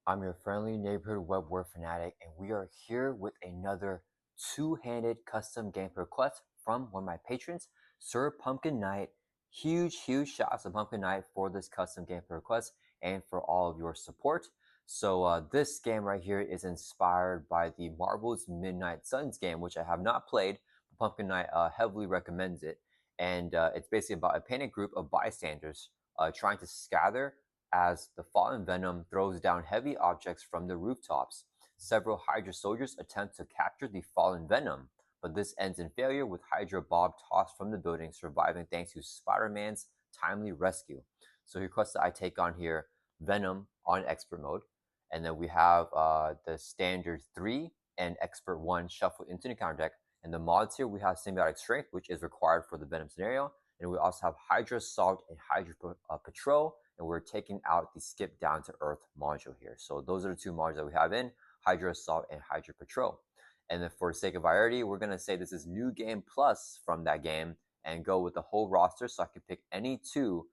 I'm your friendly neighborhood web war fanatic, and we are here with another two-handed custom gameplay request from one of my patrons, SirPumpkinKnight. Huge shout out to Pumpkin Knight for this custom gameplay request and for all of your support. So this game right here is inspired by the Marvel's Midnight Suns game, which I have not played, but Pumpkin Knight heavily recommends it. And it's basically about a panic group of bystanders trying to scatter as the Fallen Venom throws down heavy objects from the rooftops. Several Hydra soldiers attempt to capture the Fallen Venom, but this ends in failure with Hydra Bob tossed from the building, surviving thanks to Spider Maan's timely rescue. So he requests that I take on here Venom on Expert mode, and then we have the Standard 3 and Expert 1 shuffled into the counter deck. And the mods here, we have Symbiotic Strength, which is required for the Venom scenario, and we also have Hydra Assault and Hydra Patrol, and we're taking out the Skip Down to Earth module here. So those are the two modules that we have in Hydra Assault and Hydra Patrol. And then for the sake of variety, we're going to say this is New Game Plus from that game and go with the whole roster, so I can pick any two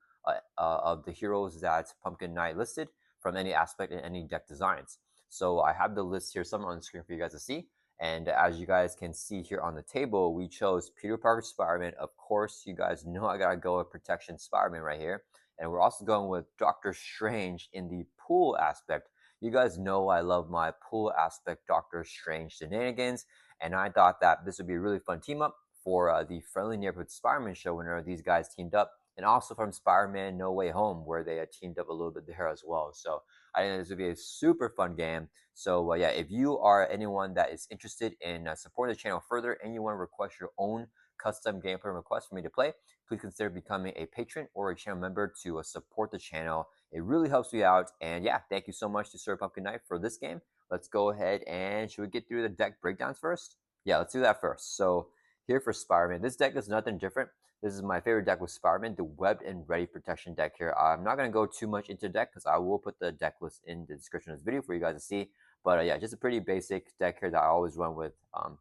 of the heroes that Pumpkin Knight listed from any aspect and any deck designs. So I have the list here somewhere on the screen for you guys to see. And as you guys can see here on the table, we chose Peter Parker Spider-Man. Of course, you guys know I gotta go with Protection Spider-Man right here. And we're also going with Doctor Strange in the pool aspect. You guys know I love my pool aspect Doctor Strange shenanigans. And I thought that this would be a really fun team up for the Friendly Neighborhood Spider-Man show whenever these guys teamed up. And also from Spider-Man No Way Home, where they teamed up a little bit there as well. So I think this would be a super fun game. So yeah, if you are anyone that is interested in supporting the channel further and you want to request your own custom gameplay request for me to play, please consider becoming a patron or a channel member to support the channel. It really helps me out. And yeah, thank you so much to SirPumpkinKnight for this game. Let's go ahead and should we get through the deck breakdowns first? Yeah, let's do that first. So here for Spider-Man, this deck is nothing different. This is my favorite deck with Spider-Man, the Webbed and Ready Protection deck here. I'm not going to go too much into the deck because I will put the deck list in the description of this video for you guys to see. But yeah, just a pretty basic deck here that I always run with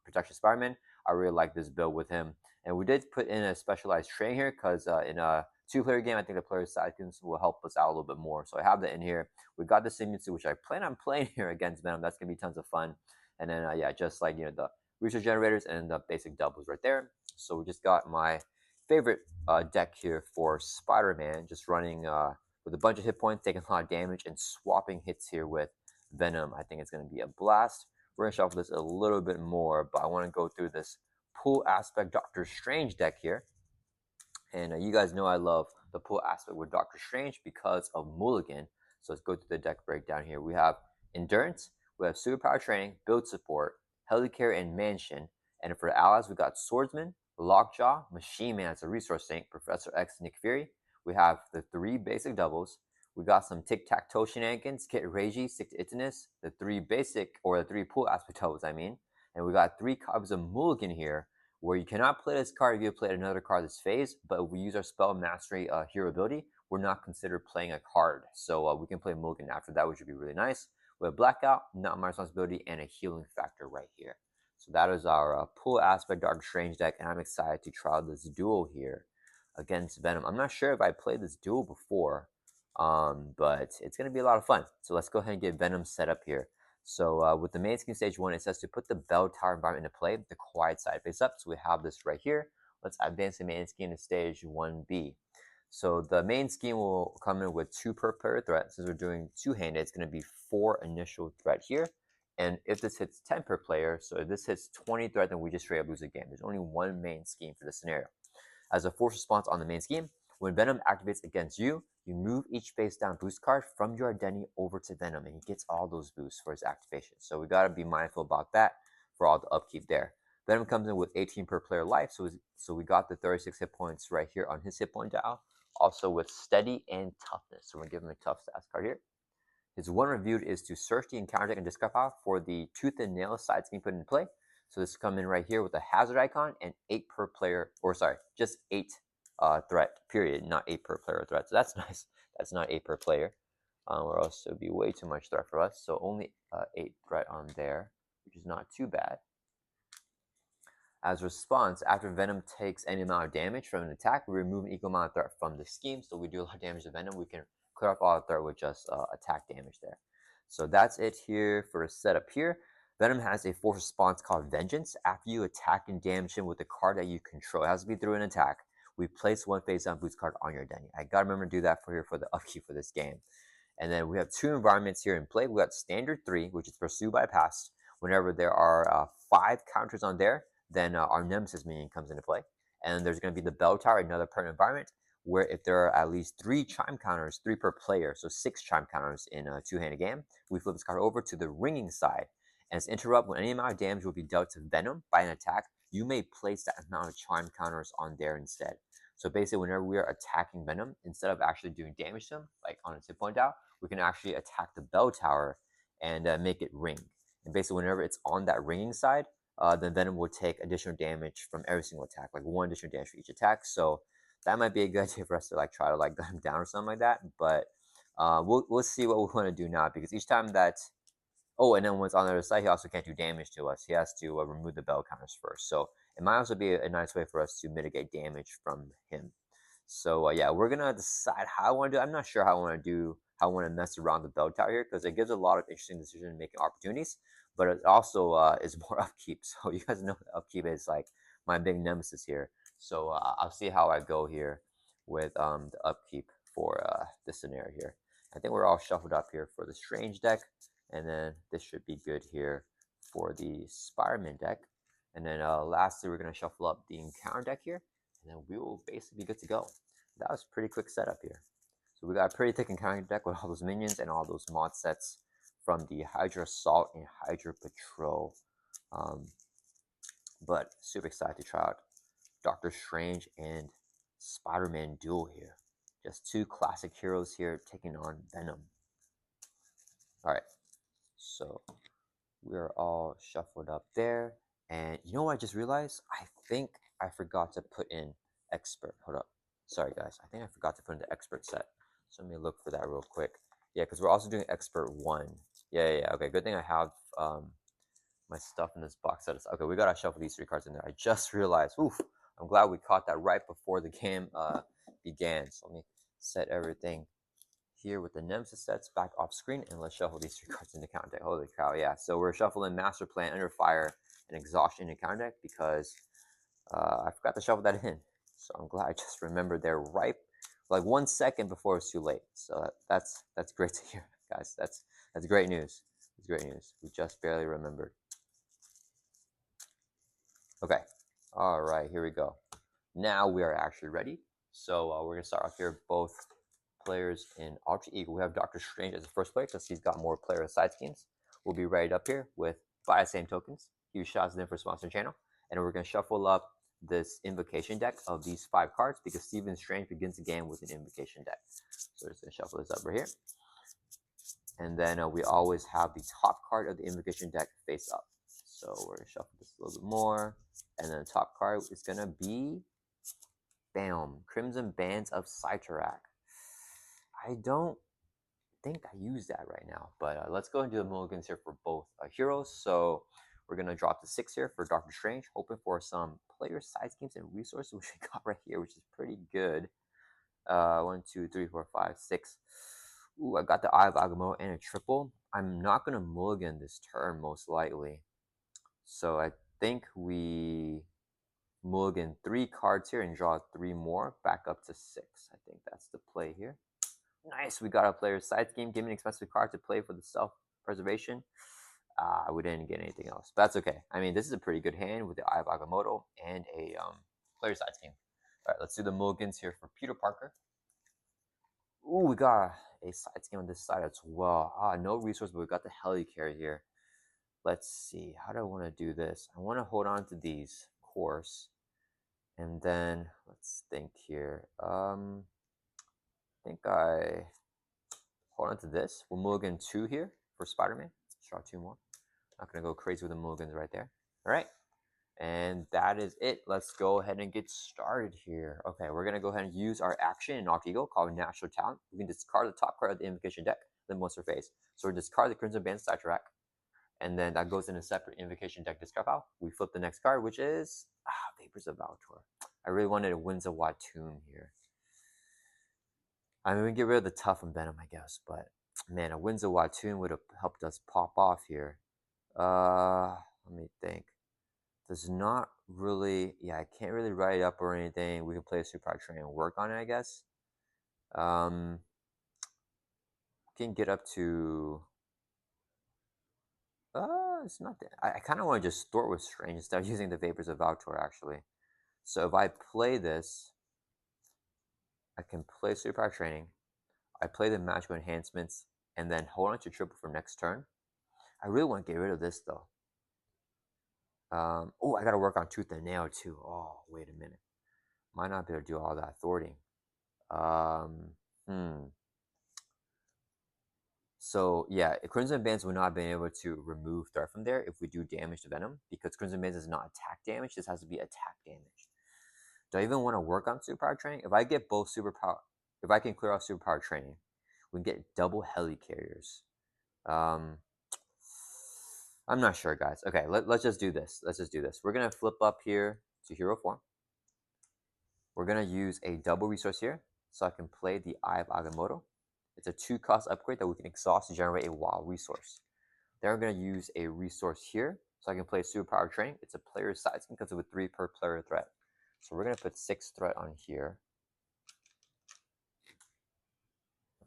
Protection Spider-Man. I really like this build with him. And we did put in a specialized train here because in a two-player game, I think the player side will help us out a little bit more. So I have that in here. We got the Symbiotic, which I plan on playing here against Venom. That's going to be tons of fun. And then, yeah, just like, the research generators and the basic doubles right there. So we just got my favorite deck here for Spider-Man, just running with a bunch of hit points, taking a lot of damage, and swapping hits here with Venom. I think it's going to be a blast. We're going to shuffle this a little bit more, but I want to go through this pool aspect Doctor Strange deck here. And you guys know I love the pool aspect with Doctor Strange because of Mulligan. So let's go through the deck breakdown here. We have Endurance, we have Superpower Training, Build Support, Helicarrier, and Mansion. And for the allies, we got Swordsman, Lockjaw, Machine Man as a resource sink, Professor X, Nick Fury. We have the three basic doubles. We got some tic-tac-toe shenanigans, Kit Reiji, Stick to Itinus, the three basic, or the three pool aspect doubles, I mean. And we got three copies of Mulligan here, where you cannot play this card if you play another card this phase, but if we use our spell mastery hero ability, we're not considered playing a card. So we can play Mulligan after that, which would be really nice. We have Blackout, Not My Responsibility, and a healing factor right here. So that is our pool aspect Doctor Strange deck, and I'm excited to try this duel here against Venom. I'm not sure if I played this duel before, but it's going to be a lot of fun. So let's go ahead and get Venom set up here. So with the main scheme stage 1, it says to put the bell tower environment into play, the quiet side face up. So we have this right here. Let's advance the main scheme to stage 1B. So the main scheme will come in with 2 per player threat. Since we're doing two-handed, it's going to be 4 initial threat here. And if this hits 10 per player, so if this hits 20 threat, then we just straight up lose the game. There's only one main scheme for this scenario. As a force response on the main scheme, when Venom activates against you, you move each face down boost card from your identity over to Venom, and he gets all those boosts for his activation. So we got to be mindful about that for all the upkeep there. Venom comes in with 18 per player life, so we got the 36 hit points right here on his hit point dial. Also with steady and toughness, so we're going to give him a tough stats card here. His one reviewed is to search the encounter deck and discard pile for the tooth and nail side scheme put into play. So this come in right here with a hazard icon and 8 per player, or sorry, just 8 threat, period, not 8 per player threat. So that's nice. That's not 8 per player, or else it would be way too much threat for us. So only 8 threat on there, which is not too bad. As a response, after Venom takes any amount of damage from an attack, we remove an equal amount of threat from the scheme. So we do a lot of damage to Venom. We can clear up all the threat with just attack damage there. So that's it here for a setup here. Venom has a force response called Vengeance. After you attack and damage him with a card that you control, it has to be through an attack. We place one face down boost card on your Denny. I gotta remember to do that for the upkeep for this game. And then we have two environments here in play. We got standard 3, which is pursue bypass. Whenever there are 5 counters on there, then our nemesis minion comes into play. And there's going to be the bell tower, another permanent environment, where if there are at least 3 chime counters, 3 per player, so 6 chime counters in a two-handed game, we flip this card over to the ringing side. And it's interrupt when any amount of damage will be dealt to Venom by an attack. You may place that amount of chime counters on there instead. So basically, whenever we are attacking Venom, instead of actually doing damage to him, like on its hit point out, we can actually attack the bell tower and make it ring. And basically, whenever it's on that ringing side, then Venom will take additional damage from every single attack, like 1 additional damage for each attack. So that might be a good idea for us to like try to like gun him down or something like that. But we'll see what we want to do now, because each time that and then once on the other side, he also can't do damage to us. He has to remove the bell counters first. So it might also be a nice way for us to mitigate damage from him. So yeah, we're gonna decide how I want to do. I'm not sure how I want to do. How I want to mess around the bell tower here, because it gives a lot of interesting decision making opportunities. But it also is more upkeep. So you guys know upkeep is like my big nemesis here. So I'll see how I go here with the upkeep for this scenario here. I think we're all shuffled up here for the strange deck, and then this should be good here for the Spider-Man deck. And then lastly, we're gonna shuffle up the encounter deck here, and then we will basically be good to go. That was a pretty quick setup here. So we got a pretty thick encounter deck with all those minions and all those mod sets from the Hydra Assault and Hydra Patrol. But super excited to try out Doctor Strange and Spider-Man duel here. Just 2 classic heroes here taking on Venom. Alright, so we're all shuffled up there. And you know what I just realized? I think I forgot to put in expert. Hold up. Sorry guys, I think I forgot to put in the expert set. So let me look for that real quick. Yeah, because we're also doing expert 1. Yeah. Okay, good thing I have my stuff in this box set. Okay, we gotta shuffle these 3 cards in there. I just realized. Oof, I'm glad we caught that right before the game began. So let me set everything here with the nemesis sets back off screen, and let's shuffle these 3 cards in the count deck. Holy cow, yeah. So we're shuffling Master Plan, Under Fire, and Exhaustion in the count deck because I forgot to shuffle that in. So I'm glad I just remembered there right like 1 second before it's too late. So that's great to hear, guys. That's great news. It's great news. We just barely remembered. Okay. All right, here we go. Now we are actually ready. So we're going to start off here, both players in Alter Ego. We have Doctor Strange as the first player because he's got more player side schemes. We'll be right up here with 5 same tokens. Huge shots in for sponsor channel. And we're going to shuffle up this invocation deck of these 5 cards because Stephen Strange begins the game with an invocation deck. So we're just going to shuffle this up right here. And then we always have the top card of the invocation deck face up. So we're going to shuffle this a little bit more. And then the top card is going to be, bam, Crimson Bands of Synterac. I don't think I use that right now, but let's go and do the mulligans here for both heroes. So we're going to drop the 6 here for Doctor Strange, hoping for some player side schemes and resources, which we got right here, which is pretty good. 1, 2, 3, 4, 5, 6. Ooh, I got the Eye of Agamotto and a triple. I'm not going to mulligan this turn, most likely. So I think we mulligan 3 cards here and draw 3 more, back up to 6. I think that's the play here. Nice, we got a player's side scheme. Give me an expensive card to play for the self-preservation. We didn't get anything else, but that's okay. I mean, this is a pretty good hand with the Eye of Agamotto and a player side scheme. All right, let's do the mulligans here for Peter Parker. Ooh, we got a side scheme on this side as well. No resource, but we got the helicarrier here. Let's see, how do I want to do this? I want to hold on to these, of course. And then, let's think here. I think I hold on to this. We'll mulligan 2 here for Spider-Man. Let's draw 2 more. Not going to go crazy with the mulligans right there. All right. And that is it. Let's go ahead and get started here. Okay, we're going to go ahead and use our action in Alter Ego called Natural Talent. We can discard the top card of the invocation deck, then monster phase. So we discard the Crimson Band Synterac, and then that goes in a separate invocation deck discard file. We flip the next card, which is Vapors of Valtor. I really wanted a Winds of Tomb here. I mean, we can get rid of the Tough and Venom, I guess, but Man, a Windsor Watoon would have helped us pop off here. Let me think. Does not really, yeah, I can't really write it up or anything. We can play a super train and work on it, I guess. Can get up to, it's not that, I kind of want to just store it with Strange instead of using the Vapors of Valtor, actually. So if I play this, I can play Super Training. I play the magical enhancements and then hold on to triple for next turn. I really want to get rid of this though. Oh, I got to work on Tooth and Nail too. Oh, wait a minute. Might not be able to do all that thwarting. So yeah, Crimson Bands would not have been able to remove threat from there if we do damage to Venom, because Crimson Bands is not attack damage. This has to be attack damage. Do I even want to work on Superpower Training? If I get both Superpower, if I can clear off Superpower Training, we can get double Heli Carriers. I'm not sure, guys. Okay, let's just do this. Let's just do this. We're going to flip up here to Hero Form. We're going to use a double resource here, so I can play the Eye of Agamotto. It's a 2-cost upgrade that we can exhaust to generate a wild resource. Then we're going to use a resource here, so I can play Superpower Training. It's a player size because of a 3 per player threat. So we're going to put 6 threat on here.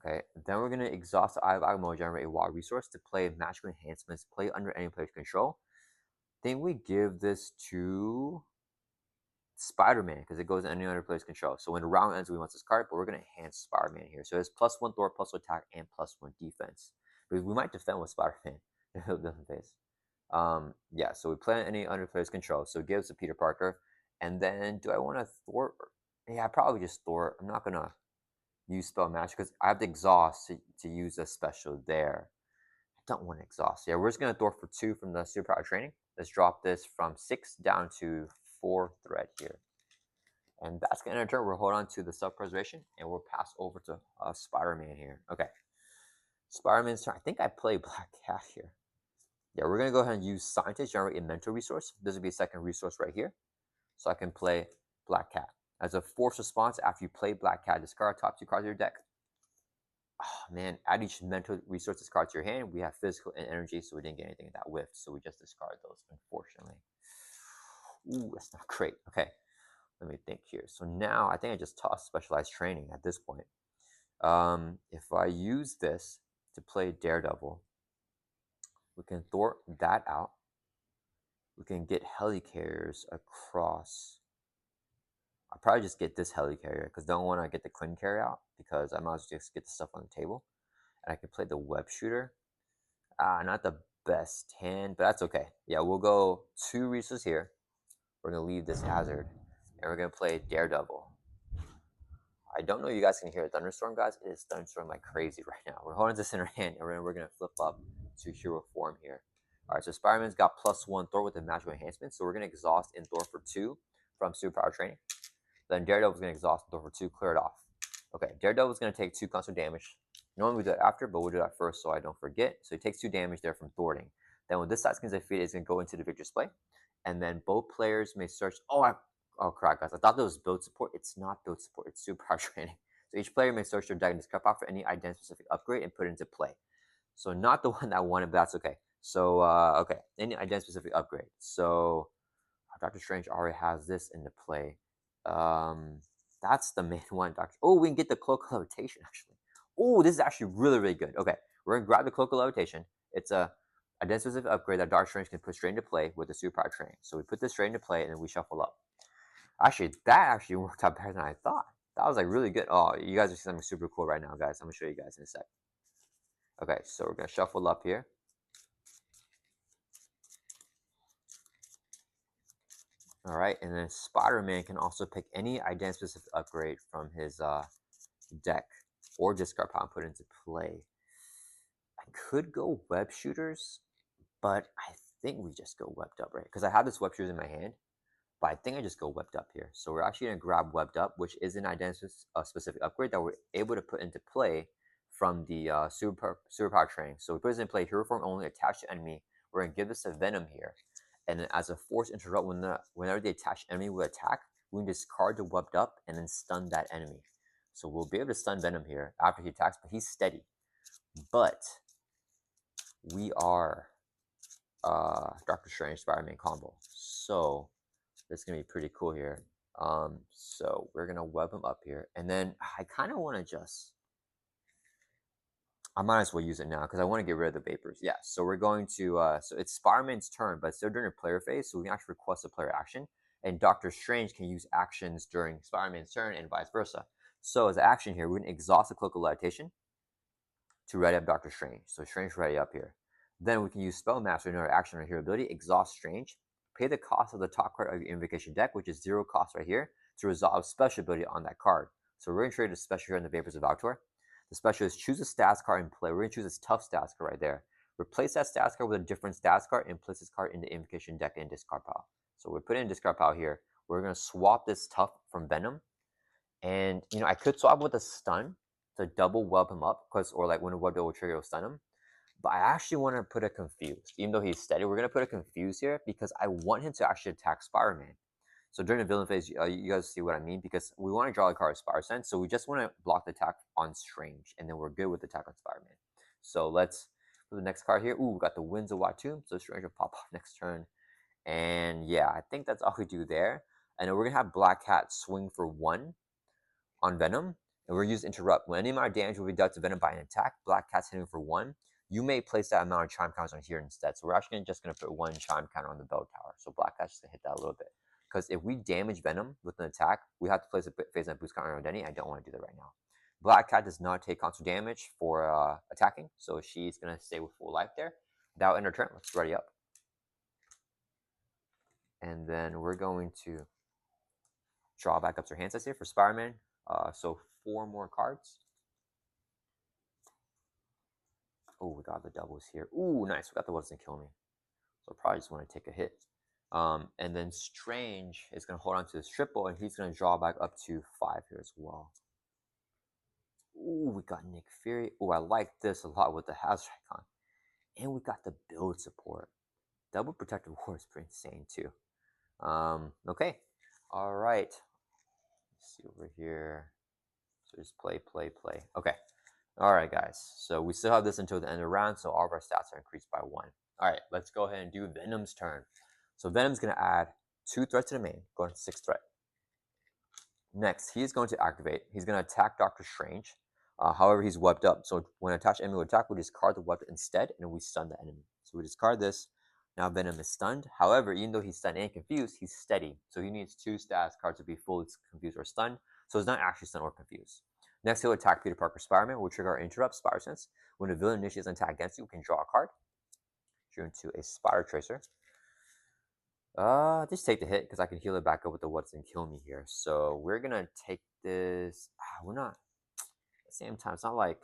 Okay, then we're going to exhaust the Eye of Agamotto, generate a wild resource to play magical enhancements, play under any player's control. Then we give this to Spider-Man because it goes in any other player's control. So when the round ends, we want this card, but we're going to enhance Spider-Man here. So it's +1 Thor, +1 attack, and +1 defense. Because we might defend with Spider-Man. Different face. Yeah, so we play in any under player's control. So it gives to Peter Parker. And then do I want to Thor? Yeah, probably just Thor. I'm not going to use spell match because I have to exhaust to use a special there. I don't want to exhaust. Yeah, we're just going to Thor for 2 from the Superpower Training. Let's drop this from 6 down to 4 threat here. And that's going to end our turn. We'll hold on to the self-preservation and we'll pass over to Spider-Man here. Okay. Spider-Man's turn. I think I play Black Cat here. Yeah, we're going to go ahead and use Scientist, generate a mental resource. This will be a second resource right here. So I can play Black Cat. As a forced response, after you play Black Cat, discard top 2 cards of your deck. Oh, man, add each mental resource discard to your hand. We have physical and energy, so we didn't get anything that whiffed. So we just discard those, unfortunately. Ooh, that's not great. Okay, let me think here. So now I think I just toss Specialized Training at this point. If I use this to play Daredevil, we can thwart that out. We can get Helicarriers across. I'll probably just get this Helicarrier because I don't want to get the Quinn carry out because I might as well just get the stuff on the table. And I can play the Web Shooter. Not the best hand, but that's okay. Yeah, we'll go 2 resources here. We're going to leave this Hazard. And we're going to play Daredevil. I don't know if you guys can hear a thunderstorm, guys. It is thunderstorm like crazy right now. We're holding this in our hand, and we're going to flip up to Hero Form here. All right, so Spider-Man's got +1 Thor with the magical enhancement, so we're going to exhaust in Thor for 2 from Superpower Training. Then Daredevil's going to exhaust Thor for 2, clear it off. Okay, Daredevil's going to take 2 constant damage. Normally we do that after, but we'll do that first so I don't forget. So he takes 2 damage there from thwarting. Then when this side skins defeated, it's going to go into the victory display. And then both players may search. Oh crap, guys! I thought that was build support. It's not build support. It's Superpower Training. So each player may search their deck and discard out for any identity-specific upgrade and put it into play. So not the one that I wanted, but that's okay. So okay, any identity-specific upgrade. So Doctor Strange already has this into play. That's the main one. Oh, we can get the Cloak of Levitation actually. Oh, this is actually really, really good. Okay, we're gonna grab the Cloak of Levitation. It's a identity-specific upgrade that Doctor Strange can put straight into play with the Superpower Training. So we put this straight into play and then we shuffle up. Actually, that actually worked out better than I thought. That was like really good. Oh, you guys are seeing something super cool right now, guys. I'm gonna show you guys in a sec. Okay, so we're gonna shuffle up here. All right, and then Spider-Man can also pick any identity-specific upgrade from his deck or discard pile and put it into play. I could go Web Shooters, but I think we just go Webbed Up, right? Because I have this Web Shooters in my hand. But I think I just go Webbed Up here. So we're actually going to grab Webbed Up, which is an identity-specific upgrade that we're able to put into play from the Superpower Training. So we put this in play, Hero Form only, attached to enemy. We're going to give this a Venom here. And then as a force interrupt, whenever the attached enemy will attack, we can discard the Webbed Up and then stun that enemy. So we'll be able to stun Venom here after he attacks, but he's steady. but we are Doctor Strange Spider-Man combo. So this is gonna be pretty cool here. So we're gonna web him up here, and then I kind of want to just, I might as well use it now because I want to get rid of the vapors. Yeah, so we're going to, so it's Spider-Man's turn, but still during a player phase, so we can actually request a player action, and Doctor Strange can use actions during Spider-Man's turn and vice versa. So as an action here, we're gonna exhaust the cloak of levitation to ready up Doctor Strange. So Strange ready up here. Then we can use Spellmaster, another action or hero ability, exhaust Strange, pay the cost of the top card of your invocation deck, which is 0 cost right here, to resolve special ability on that card. So we're gonna trade a special here in the Vapors of Valtor. The special is choose a stats card and play. We're gonna choose this tough stats card right there. Replace that stats card with a different stats card and place this card in the invocation deck and discard pile. So we're putting in discard pile here. We're gonna swap this tough from Venom. And I could swap with a stun to double web him up, or like when a web will trigger, will stun him. But I actually want to put a confused, even though he's steady. We're gonna put a confused here because I want him to actually attack Spider-Man. So during the villain phase, you guys see what I mean, because we want to draw a card of Spider Sense, so we just want to block the attack on Strange, and then we're good with the attack on Spider-Man. So let's put the next card here. Ooh, we got the Winds of Watum, so Strange will pop off next turn. And yeah, I think that's all we do there. And then we're gonna have Black Cat swing for 1 on Venom, and we're using Interrupt. When any amount of damage will be dealt to Venom by an attack, Black Cat's hitting for 1. You may place that amount of chime counters on here instead. So we're actually just going to put 1 chime counter on the bell tower. So Black Cat's just going to hit that a little bit. Because if we damage Venom with an attack, we have to place a phase and boost counter on Denny. I don't want to do that right now. Black Cat does not take constant damage for attacking, so she's going to stay with full life there. Without end her turn, let's ready up. And then we're going to draw back up to her hand size here for Spider-Man. So 4 more cards. Oh, we got the doubles here. Ooh, nice. We got the ones that kill me. So probably just want to take a hit. And then Strange is going to hold on to this triple, and he's going to draw back up to 5 here as well. Ooh, we got Nick Fury. Ooh, I like this a lot with the Hazard icon. And we got the build support. Double Protective War is pretty insane too. Okay. All right. Let's see over here. So just play. Okay. All right, guys. So we still have this until the end of the round, so all of our stats are increased by 1. All right, let's go ahead and do Venom's turn. So Venom's going to add 2 threats to the main, going to 6 threat. Next, he's going to activate. He's going to attack Doctor Strange. However, he's webbed up. So when attached enemy will attack, we discard the weapon instead, and we stun the enemy. So we discard this. Now Venom is stunned. However, even though he's stunned and confused, he's steady. So he needs 2 stats cards to be fully confused or stunned. So it's not actually stunned or confused. Next, he'll attack Peter Parker Spider-Man. We'll trigger our Interrupt Spider Sense. When a villain initiates an attack against you, we can draw a card. Drew into a Spider Tracer. Just take the hit because I can heal it back up with the what's and kill me here. So we're gonna take this. We're not at the same time. It's not like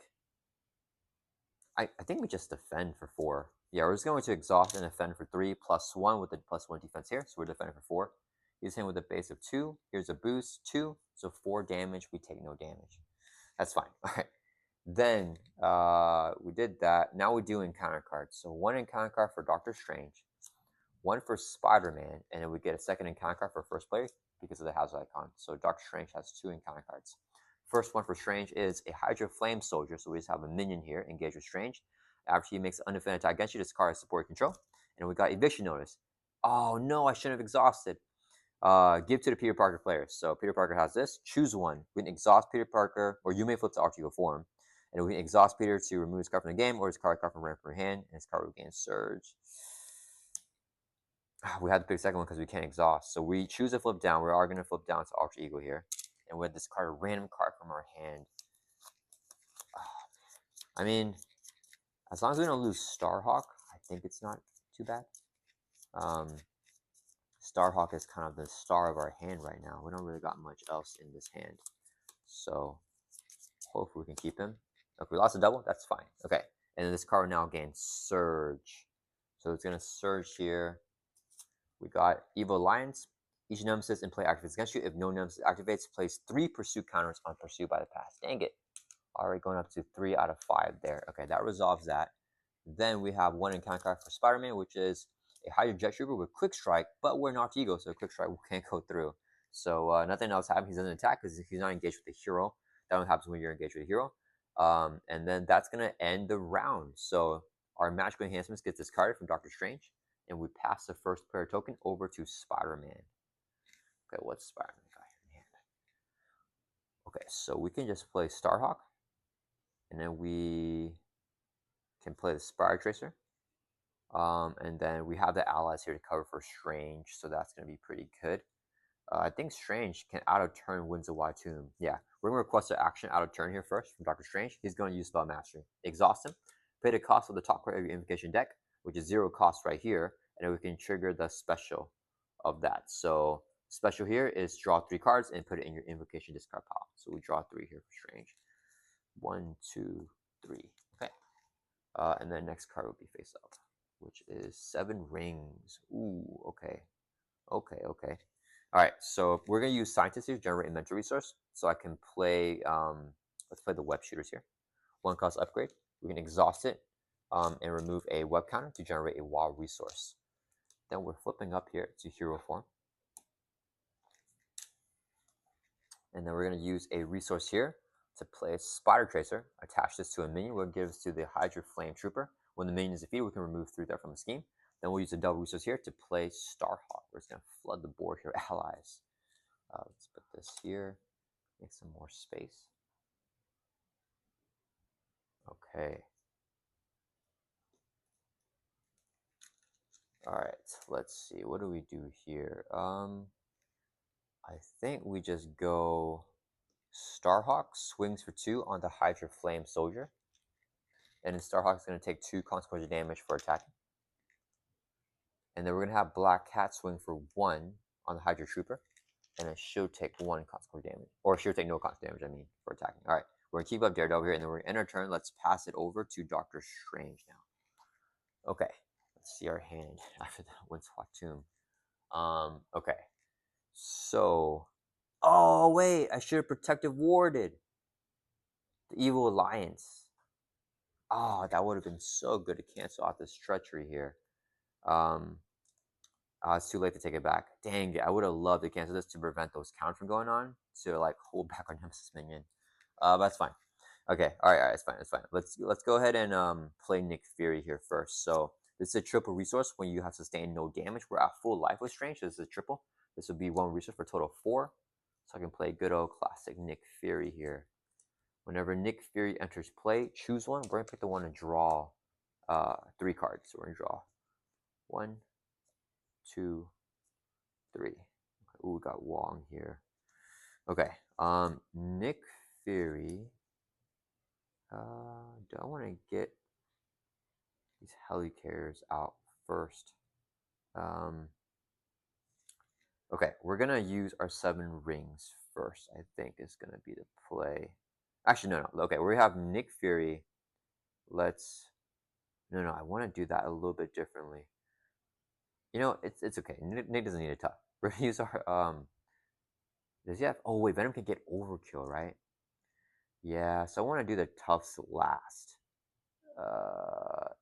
I think we just defend for 4. Yeah, we're just going to exhaust and defend for 3 +1 with the +1 defense here. So we're defending for 4. He's hitting with a base of 2. Here's a boost 2. So 4 damage. We take no damage. That's fine. All right. Then we did that. Now we're doing encounter cards. So 1 encounter card for Doctor Strange, 1 for Spider-Man, and then we get a second encounter card for first player because of the Hazard icon. So Doctor Strange has 2 encounter cards. First one for Strange is a Hydra Flame Soldier. So we just have a minion here, engage with Strange. After he makes an undefended attack against you, this card is support control. And we got Eviction Notice. Oh no, I shouldn't have exhausted. Give to the Peter Parker players. So Peter Parker has this. Choose 1. We can exhaust Peter Parker, or you may flip to alter ego form. And we can exhaust Peter to remove his card from the game, or his card from ramp from your hand, and his card will gain Surge. We had to pick the second one because we can't exhaust. So we choose to flip down. We are going to flip down to alter ego here. And with this card, a random card from our hand. I mean, as long as we don't lose Starhawk, I think it's not too bad. Starhawk is kind of the star of our hand right now. We don't really got much else in this hand. So hopefully we can keep him. If we lost a double, that's fine. Okay. And then this card now gains Surge. So it's going to Surge here. We got Evil Alliance. Each nemesis in play activates against you. If no nemesis activates, place 3 pursuit counters on pursuit by the pass. Dang it. Alright, going up to 3 out of 5 there. Okay, that resolves that. Then we have 1 encounter card for Spider-Man, which is a Hydra Jet Trooper with Quick Strike, but we're not ego, so Quick Strike can't go through. So nothing else happens. He doesn't attack because he's not engaged with the hero. That only happens when you're engaged with a hero. And then that's gonna end the round. So our magical enhancements gets discarded from Doctor Strange, and we pass the first player token over to Spider-Man. Okay, what's Spider-Man got here in hand? Okay, so we can just play Starhawk, and then we can play the Spider Tracer. And then we have the allies here to cover for Strange, so that's going to be pretty good. I think Strange can out of turn wins a Tomb. Yeah, we're going to request an action out of turn here first from Doctor Strange. He's going to use Spell Mastery. Exhaust him. Pay the cost of the top card of your invocation deck, which is 0 cost right here, and then we can trigger the special of that. So special here is draw 3 cards and put it in your invocation discard pile. So we draw 3 here for Strange. 1, 2, 3. Okay. And then next card will be face up, which is 7 rings. Ooh, okay. Okay. All right, so we're gonna use scientist here to generate a mental resource. So I can play, let's play the web shooters here. 1 cost upgrade. We can exhaust it and remove a web counter to generate a wild resource. Then we're flipping up here to hero form. And then we're gonna use a resource here to play a Spider Tracer. Attach this to a minion. We'll give this to the Hydra Flame Trooper. When the minion is defeated, we can remove 3 threat from the scheme. Then we'll use a double resource here to play Starhawk. We're just going to flood the board here, allies. Let's put this here, make some more space. Okay. All right, let's see. What do we do here? I think we just go Starhawk, swings for 2 on the Hydra Flame Soldier. And then Starhawk's going to take 2 consequential damage for attacking. And then we're going to have Black Cat swing for 1 on the Hydra Trooper. And then she'll take 1 consequential damage. Or she'll take no consequential damage, I mean, for attacking. Alright, we're going to keep up Daredevil here. And then we're going to end our turn. Let's pass it over to Doctor Strange now. Okay, let's see our hand after the Windswat Tomb. Okay. So, oh, wait, I should have Protective Warded the Evil Alliance. Oh, that would have been so good to cancel out this treachery here. It's too late to take it back. Dang it, I would have loved to cancel this to prevent those counters from going on, to like hold back our Nemesis minion. But that's fine. Okay, all right, it's fine. Let's go ahead and play Nick Fury here first. So this is a triple resource when you have sustained no damage. We're at full life with Strange, so this is a triple. This would be 1 resource for a total of 4. So I can play good old classic Nick Fury here. Whenever Nick Fury enters play, choose one. We're gonna pick the one to draw 3 cards. So we're gonna draw 1, 2, 3. Ooh, we got Wong here. Okay. Nick Fury. Do I want to get these helicarriers out first? Okay, we're gonna use our 7 rings first. I think is gonna be the play. Actually, no. Okay, we have Nick Fury. Let's. No. I want to do that a little bit differently. You know, it's okay. Nick doesn't need a tough. We're gonna use our Does he have? Oh wait, Venom can get overkill, right? Yeah, so I want to do the toughs last.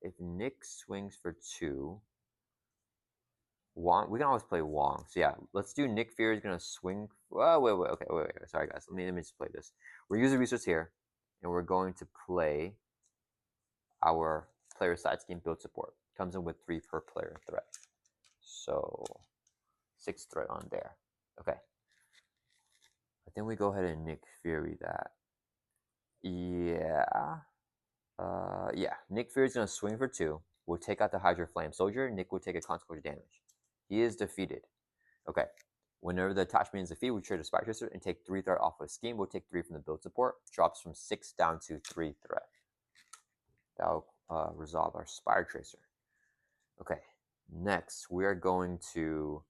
If Nick swings for 2, Wong, we can always play Wong. So yeah, let's do Nick Fury is gonna swing. Oh wait, okay, wait. Sorry guys, let me just play this. We're using resource here, and we're going to play our player side scheme build support. Comes in with 3 per player threat, so 6 threat on there. Okay, but then we go ahead and Nick Fury that. Yeah. Nick Fury's gonna swing for 2. We'll take out the Hydra Flame Soldier. Nick will take a consequential damage. He is defeated. Okay. Whenever the attachment is defeated, we trade a Spider Tracer and take 3 threat off of scheme. We'll take 3 from the build support. Drops from 6 down to 3 threat. That'll resolve our Spider Tracer. Okay. Next, we are going to,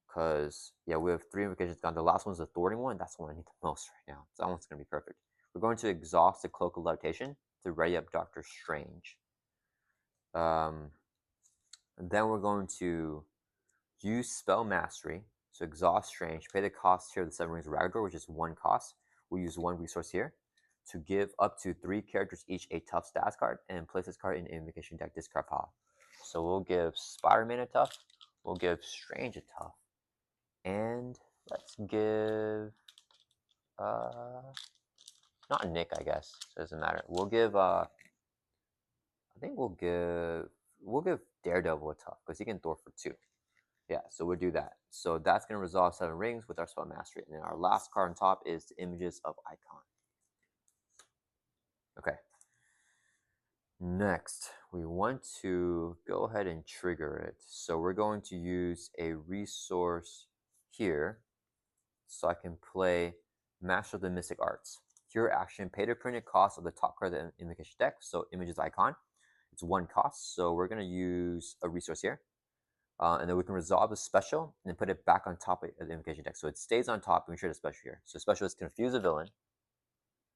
because we have 3 invocations gone. The last one's the thwarting one. That's the one I need the most right now. So that one's gonna be perfect. We're going to exhaust the Cloak of Levitation to ready up Doctor Strange. And then we're going to use Spell Mastery, so exhaust Strange, pay the cost here of the 7 Rings of Ragdoor, which is 1 cost. We'll use 1 resource here to give up to 3 characters each a tough stats card and place this card in invocation deck discard pile. So we'll give Spider-Man a tough, we'll give Strange a tough, and let's give Not Nick, I guess. So it doesn't matter. We'll give I think we'll give Daredevil a tough because he can Thor for 2. Yeah, so we'll do that. So that's gonna resolve 7 rings with our spell mastery. And then our last card on top is the images of icon. Okay. Next, we want to go ahead and trigger it. So we're going to use a resource here so I can play Master of the Mystic Arts. Here action, pay the current cost of the top card of the invocation deck, so images icon. It's 1 cost, so we're going to use a resource here. And then we can resolve the special and then put it back on top of the invocation deck. So it stays on top, and we trade a special here. So special is confuse a villain.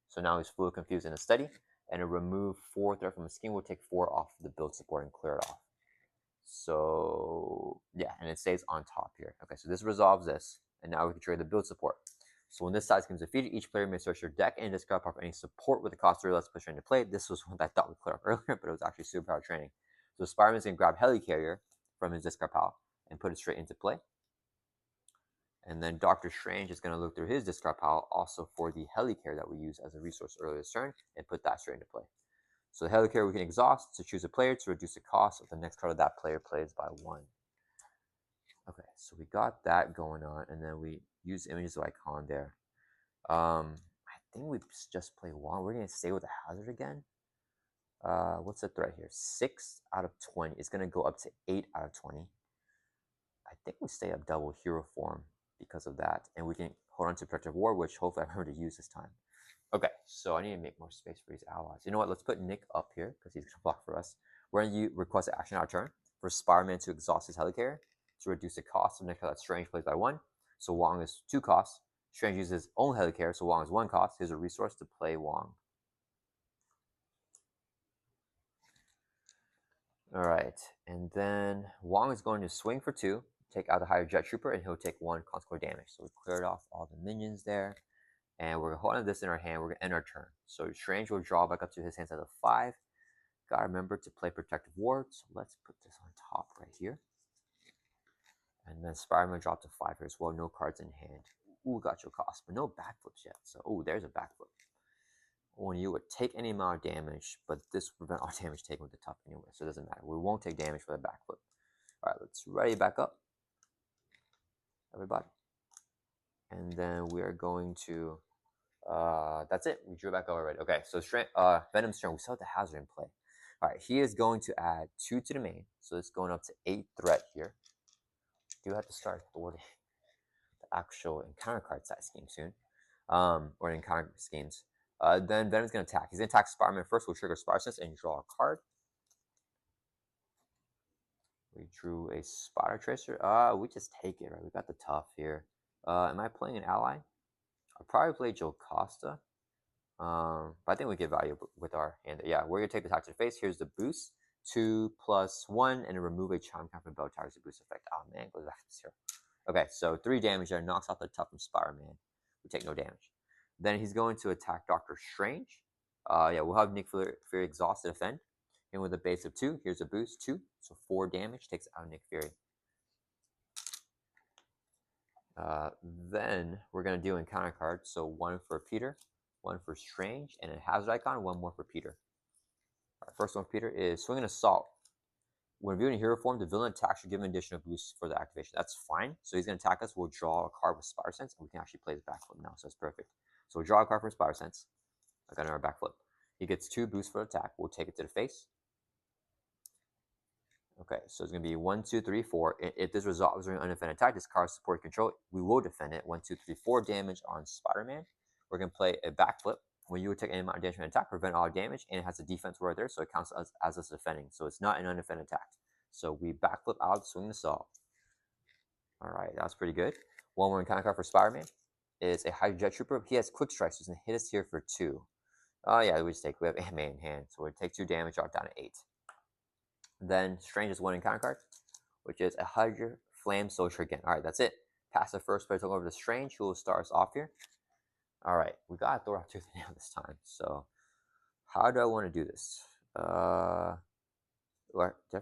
So now he's fully confused in a study. And to remove 4 threat from the scheme, we'll take 4 off the build support and clear it off. So yeah, and it stays on top here. Okay, so this resolves this, and now we can trade the build support. So when this side becomes defeated, each player may search your deck and discard part of any support with the cost 3 less push into play. This was what I thought we cleared up earlier, but it was actually superpower training. So Spider-Man's gonna grab Helicarrier from his discard pile and put it straight into play. And then Doctor Strange is going to look through his discard pile also for the Helicarrier that we used as a resource earlier this turn and put that straight into play. So the Helicarrier we can exhaust to choose a player to reduce the cost of the next card of that player plays by 1. Okay, so we got that going on, and then we use images of icon there. I think we just play 1. We're going to stay with the hazard again. What's the threat here? 6 out of 20. It's going to go up to 8 out of 20. I think we stay up double hero form because of that, and we can hold on to Protective War, which hopefully I remember to use this time. Okay, so I need to make more space for these allies. You know what? Let's put Nick up here because he's gonna block for us. We're gonna request an action our turn for Spider-Man to exhaust his Helicarrier to reduce the cost of Nick that Strange plays by 1. So Wong is 2 costs. Strange uses his own Helicarrier, so Wong is 1 cost. Here's a resource to play Wong. All right, and then Wong is going to swing for 2, take out the Hydra Jet Trooper, and he'll take 1 consequent damage. So we cleared off all the minions there, and we're holding this in our hand. We're gonna end our turn. So Strange will draw back up to his hands at a 5. Gotta remember to play Protective Ward. So let's put this on top right here, and then Spider-Man dropped to 5 here as well. No cards in hand. Ooh, got your cost, but no backflips yet. So oh, there's a backflip. When you would take any amount of damage, but this will prevent all damage taken with the tough anyway, so it doesn't matter. We won't take damage for the backflip. All right, let's ready back up, everybody. And then we are going to, that's it. We drew back up already. Okay, so Venom's turn. We still have the hazard in play. All right, he is going to add 2 to the main, so it's going up to 8 threat here. Do have to start thwarting the actual encounter card size scheme soon, or encounter schemes. Then Venom's going to attack. He's going to attack Spider-Man first. We'll trigger Spider Sense and draw a card. We drew a Spider Tracer. We just take it, right? We got the tough here. Am I playing an ally? I'll probably play Joe Costa. But I think we get value with our hand. Yeah, we're going to take the attack to the face. Here's the boost. 2 + 1, and then remove a charm card from Bell Towers to boost effect. Oh man, goes back to 0. Okay, so 3 damage there. Knocks out the tough from Spider-Man. We take no damage. Then he's going to attack Doctor Strange. Yeah, we'll have Nick Fury exhaust to defend. And with a base of 2, here's a boost, 2. So 4 damage takes out Nick Fury. Then we're going to do encounter cards. So 1 for Peter, 1 for Strange, and a hazard icon, 1 more for Peter. All right, first one for Peter is Swinging Assault. When viewing in hero form, the villain attack should give an additional boost for the activation. That's fine. So he's going to attack us. We'll draw a card with Spider Sense, and we can actually play his backflip now. So that's perfect. So we'll draw a card from Spider Sense. I got another backflip. He gets 2 boosts for attack. We'll take it to the face. Okay, so it's going to be 1, 2, 3, 4. If this resolves during an undefended attack, this card support control. We will defend it. 1, 2, 3, 4 damage on Spider-Man. We're going to play a backflip. When you would take any amount of damage from an attack, prevent all damage, and it has a defense right there, so it counts as us defending. So it's not an undefended attack. So we backflip out, swing assault. All right, that's pretty good. 1 more encounter card for Spider-Man is a Hydra Jet Trooper. He has quick strikes, so he's going to hit us here for 2. Oh yeah, we have Ant-Man in hand, so we take 2 damage, drop down to 8. Then Strange is 1 encounter card, which is a Hydra Flame Soldier again. All right, that's it. Pass the first player over to Strange, who will start us off here. All right, we got to throw out tooth and nail this time. So how do I want to do this? Did I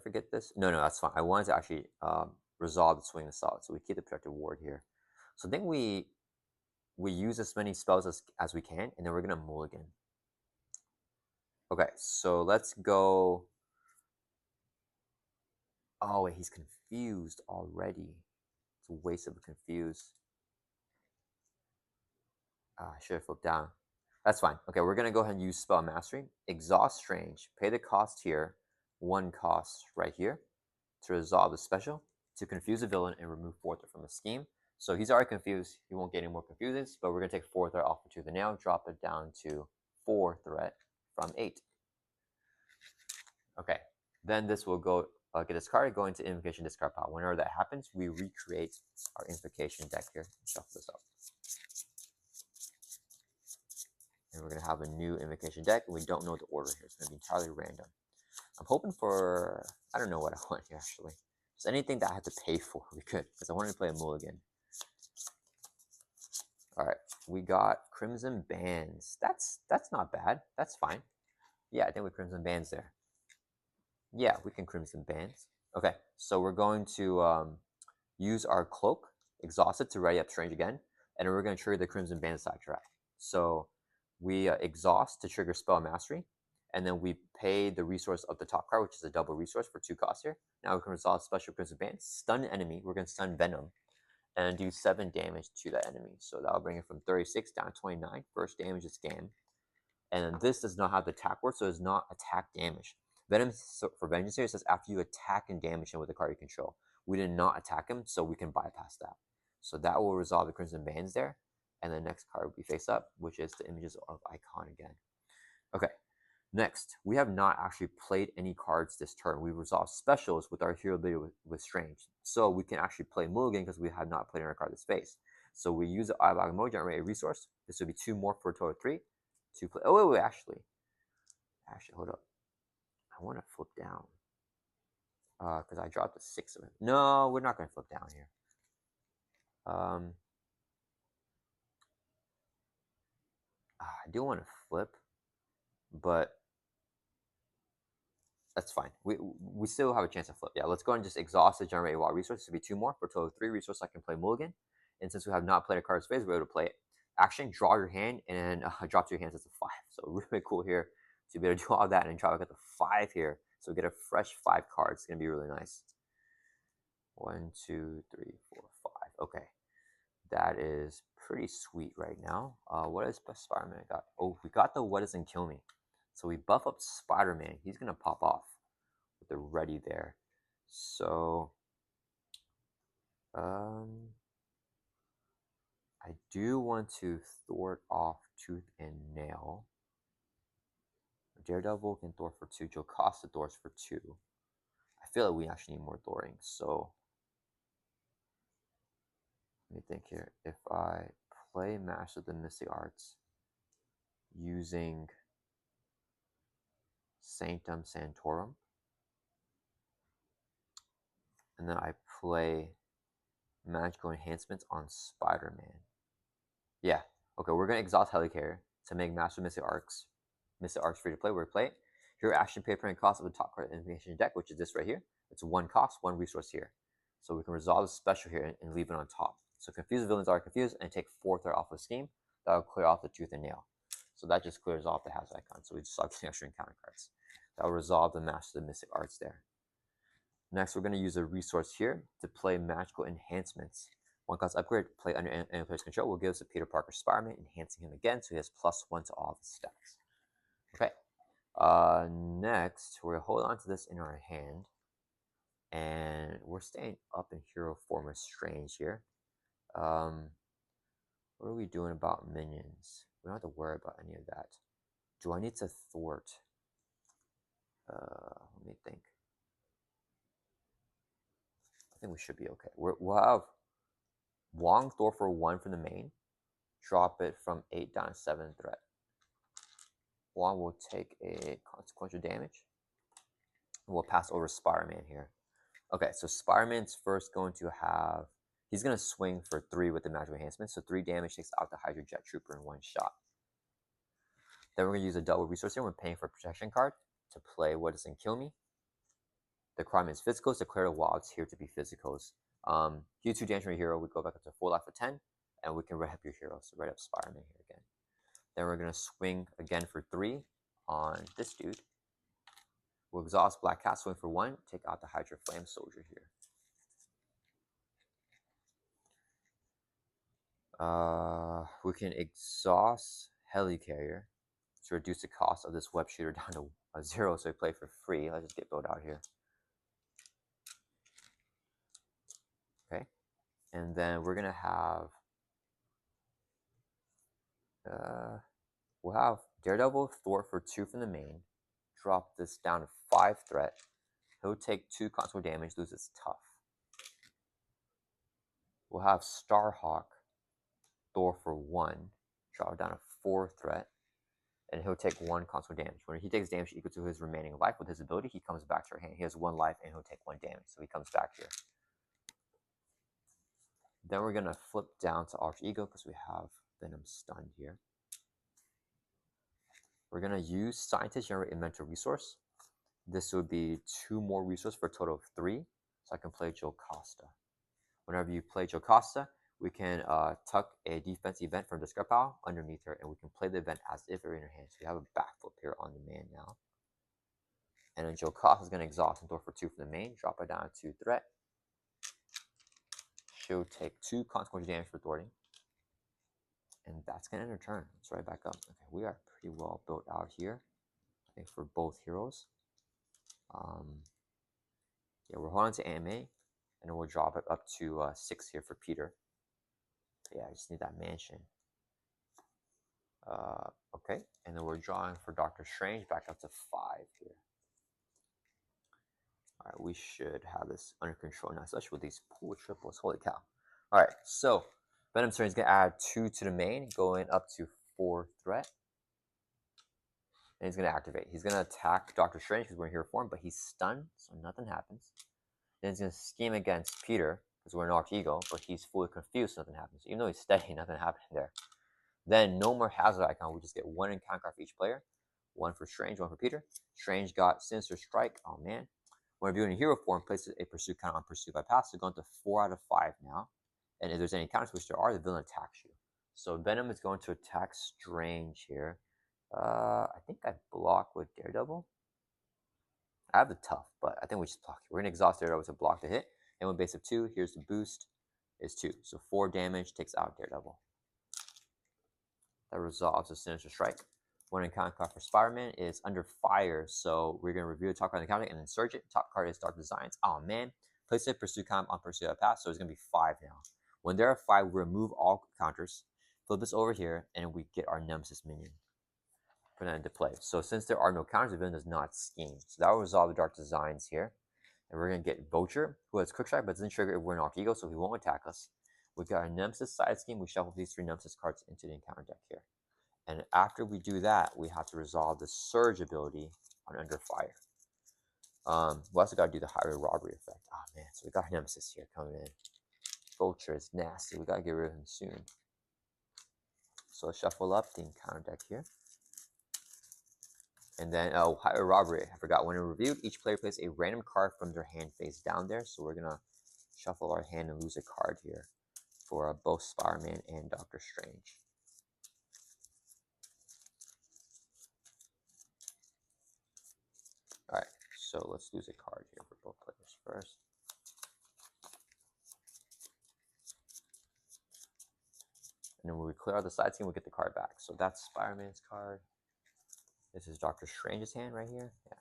forget this? No, that's fine. I wanted to actually resolve the swing assault, so we keep the protective ward here. So I think we we use as many spells as we can, and then we're gonna mulligan. Okay, so let's go. Oh wait, he's confused already. It's a waste of a confuse. I should have flipped down. That's fine. Okay, we're gonna go ahead and use spell mastery. Exhaust Strange. Pay the cost here. 1 cost right here to resolve the special, to confuse a villain and remove 4 threat from the scheme. So he's already confused. He won't get any more confuses, but we're gonna take 4 threat off to the nail, drop it down to 4 threat from 8. Okay, then this will go get this card, go into invocation discard pile. Whenever that happens, we recreate our invocation deck here. Shuffle this up. And we're going to have a new invocation deck, and we don't know the order here. It's going to be entirely random. I'm hoping for, I don't know what I want here, actually. Just anything that I have to pay for, we could, because I wanted to play a mulligan. All right, we got Crimson Bands. That's not bad. That's fine. Yeah, I think we Crimson Bands there. Yeah, we can Crimson Bands. Okay, so we're going to use our Cloak, exhaust it to ready up Strange again, and we're going to trigger the Crimson Band sidetrack. So we exhaust to trigger Spell Mastery, and then we pay the resource of the top card, which is a double resource for 2 costs here. Now we can resolve Special Crimson Band, stun enemy. We're going to stun Venom, and do 7 damage to that enemy. So that'll bring it from 36 down to 29. First damage is scam. And this does not have the attack word, so it's not attack damage. Venom for Vengeance here says after you attack and damage him with a card you control. We did not attack him, so we can bypass that. So that will resolve the Crimson Bands there. And the next card will be face up, which is the Images of Icon again. Okay, next, we have not actually played any cards this turn. We resolved specials with our hero ability with Strange. So we can actually play Mulligan because we have not played our card this phase. So we use the eyeball mode, generate a resource. This would be 2 more for a total of 3. To play. Oh wait, actually, hold up. I want to flip down because I dropped a 6 of it. No, we're not going to flip down here. I do want to flip, but that's fine. We still have a chance to flip. Yeah, let's go and just exhaust the generate a wild resource. This will be 2 more for a total of 3 resources. I can play Mulligan, and since we have not played a card's phase, we're able to play it. Action, draw your hand, and drop to your hands. It's a 5. So really cool here to be able to do all that and try to get the 5 here. So we get a fresh 5 cards. It's gonna be really nice. 1, 2, 3, 4, 5. Okay, that is pretty sweet right now. What is Spider Man got? Oh, we got the What Doesn't Kill Me. So we buff up Spider Man. He's gonna pop off with the ready there. So I do want to thwart off Tooth and Nail. Daredevil can thwart for 2. Jocasta thwarts for 2. I feel like we actually need more thwarting. So let me think here. If I play Master of the Mystic Arts using Sanctum Sanctorum, and then I play Magical Enhancements on Spider-Man. Yeah. Okay, we're gonna exhaust Helicarrier to make Master of Mystic Arts free to play. We're gonna play it. Your action paper and cost of the top card information deck, which is this right here. It's 1 cost, 1 resource here. So we can resolve the special here and leave it on top. So confused villains are confused and take 4 threat off the scheme. That'll clear off the Tooth and Nail. So that just clears off the hazard icon. So we just stop getting extra encounter cards. That'll resolve the Master of the Mystic Arts there. Next, we're going to use a resource here to play Magical Enhancements. 1 cost upgrade, play under any player's control, will give us a Peter Parker Spider-Man, enhancing him again, so he has +1 to all of his stats. Okay. Next, we're going to hold on to this in our hand. And we're staying up in hero form with Strange here. What are we doing about minions? We don't have to worry about any of that. Do I need to thwart? Let me think. I think we should be okay. We'll have Wong Thor for 1 from the main. Drop it from 8 down to 7 threat. Wong will take a consequential damage. We'll pass over Spider-Man here. Okay, so Spider-Man's first going to have... He's going to swing for 3 with the magical enhancement. So 3 damage takes out the Hydra Jet Trooper in 1 shot. Then we're going to use a double resource here. We're paying for a protection card to play What Doesn't Kill Me. The crime is physicals. Declare the wilds here to be physicals. Q2 damage from a hero. We go back up to full life of 10. and we can red up your hero. So red up Spider-Man here again. Then we're gonna swing again for 3 on this dude. We'll exhaust Black Cat, swing for 1, take out the Hydra Flame Soldier here. We can exhaust Helicarrier to reduce the cost of this web shooter down to 0, so we play for free. Let's just get built out here. Okay, and then we're gonna have we'll have Daredevil thwart for 2 from the main. Drop this down to 5 threat. He'll take 2 console damage, loses tough. We'll have Starhawk Thor for 1. Drop it down to 4 threat. And he'll take 1 console damage. When he takes damage equal to his remaining life with his ability, he comes back to our hand. He has 1 life and he'll take 1 damage. So he comes back here. Then we're going to flip down to Alter Ego because we have Venom stunned here. We're going to use Scientist generate a mental resource. This would be 2 more resources for a total of 3. So I can play Jocasta. Whenever you play Jocasta, we can tuck a defense event from discard pile underneath her, and we can play the event as if it were in her hand. So we have a backflip here on the man now. And then Jocasta is going to exhaust and throw for 2 from the main, drop her down to 2 threat. She'll take 2 consequential damage for thwarting. And that's going to end her turn. It's right back up. Okay, we are pretty well built out here, I think, for both heroes. Yeah, we're holding to AMA, and then we'll drop it up to 6 here for Peter. Yeah, I just need that mansion. Okay, and then we're drawing for Doctor Strange back up to 5 here. All right, we should have this under control now, especially with these pool triples. Holy cow. All right, so Venom turn is going to add 2 to the main, going up to 4 threat. And he's going to activate. He's going to attack Doctor Strange because we're in hero form, but he's stunned, so nothing happens. Then he's going to scheme against Peter because we're in Alter Ego, but he's fully confused, so nothing happens. Even though he's steady, nothing happened there. Then no more hazard icon. We just get 1 encounter card for each player. 1 for Strange, 1 for Peter. Strange got Sinister Strike. Oh man. When we're doing hero form, places a pursuit count on pursuit by pass. So going to 4 out of 5 now. And if there's any counters, which there are, the villain attacks you. So Venom is going to attack Strange here. I think I block with Daredevil. I have the tough, but I think we just block it. We're gonna exhaust Daredevil to block the hit. And with base of 2, here's the boost. Is 2. So 4 damage takes out Daredevil. That resolves a Sinister Strike. 1 encounter card for Spider-Man is under fire, so we're going to review the top card of the counter and insert it. Top card is Dark Designs. Oh man, place it, pursue count on pursuit of pass, so it's going to be 5 now. When there are 5, we remove all counters, flip this over here, and we get our Nemesis minion. Put that into play. So since there are no counters, the villain does not scheme. So that will resolve the Dark Designs here. And we're going to get Vulture, who has Quick Strike, but doesn't trigger if we're in Alter Ego, so he won't attack us. We've got our Nemesis side scheme. We shuffle these 3 Nemesis cards into the encounter deck here. And after we do that, we have to resolve the Surge ability on Under Fire. We also got to do the Hydra Robbery effect. Oh man, so we got Nemesis here coming in. Vulture is nasty. We got to get rid of him soon. So shuffle up the encounter deck here. And then, Hydra Robbery. I forgot, when reviewed, each player plays a random card from their hand face down there. So we're going to shuffle our hand and lose a card here for both Spider-Man and Doctor Strange. All right, so let's lose a card here for both players first. And then when we clear out the side scheme, we'll get the card back. So that's Spider-Man's card. This is Doctor Strange's hand right here. Yeah.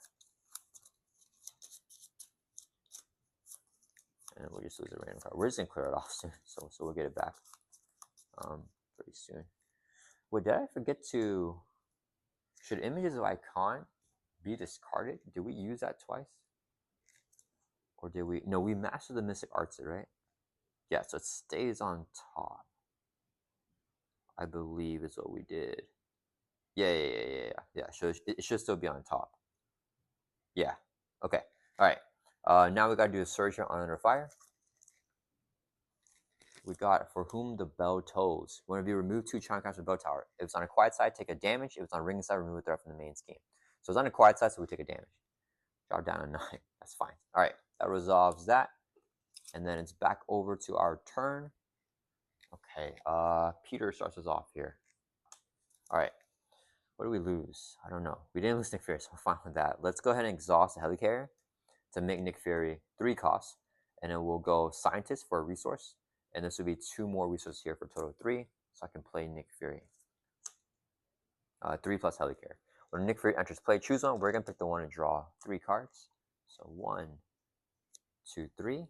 And we'll just lose a random card. We're just going to clear it off soon, so we'll get it back pretty soon. Wait, did I forget to... Should images of Icon be discarded? Did we use that twice? Or did we? No, we mastered the Mystic Arts, right? Yeah, so it stays on top. I believe is what we did. Yeah. So it should still be on top. Yeah. Okay. All right. Now we got to do a Surge on Under Fire. We got For Whom the Bell Tolls. When we remove 2 charm cards from the Bell Tower. If it's on a quiet side, take a damage. If it's on a ring side, remove a threat from the main scheme. So it's on a quiet side, so we take a damage. Drop down a 9. That's fine. All right. That resolves that. And then it's back over to our turn. Okay, Peter starts us off here. All right, what do we lose? I don't know. We didn't lose Nick Fury, so we're fine with that. Let's go ahead and exhaust the Helicarrier to make Nick Fury 3 costs, and then we'll go Scientist for a resource, and this will be 2 more resources here for a total of 3, so I can play Nick Fury. 3 plus Helicarrier. When Nick Fury enters play, choose one. We're going to pick the one to draw 3 cards. So 1, 2, 3.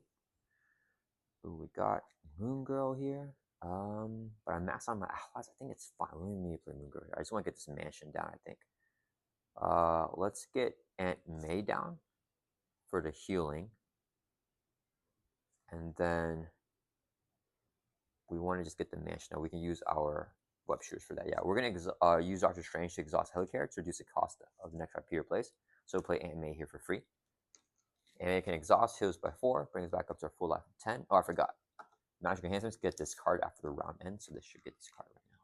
Ooh, we got Moon Girl here. But I'm maxed on my allies. I think it's fine. We don't need to play Moon Girl here. I just want to get this mansion down, I think. Let's get Aunt May down for the healing. And then we want to just get the mansion. Now we can use our web shooters for that. Yeah, we're going to use Doctor Strange to exhaust Helicarrier to reduce the cost of the next card Peter plays. So we'll play Aunt May here for free. And it can exhaust, heals by 4, brings back up to our full life of 10. Oh, I forgot. Magic Enhancements get this card after the round ends, so this should get this card right now.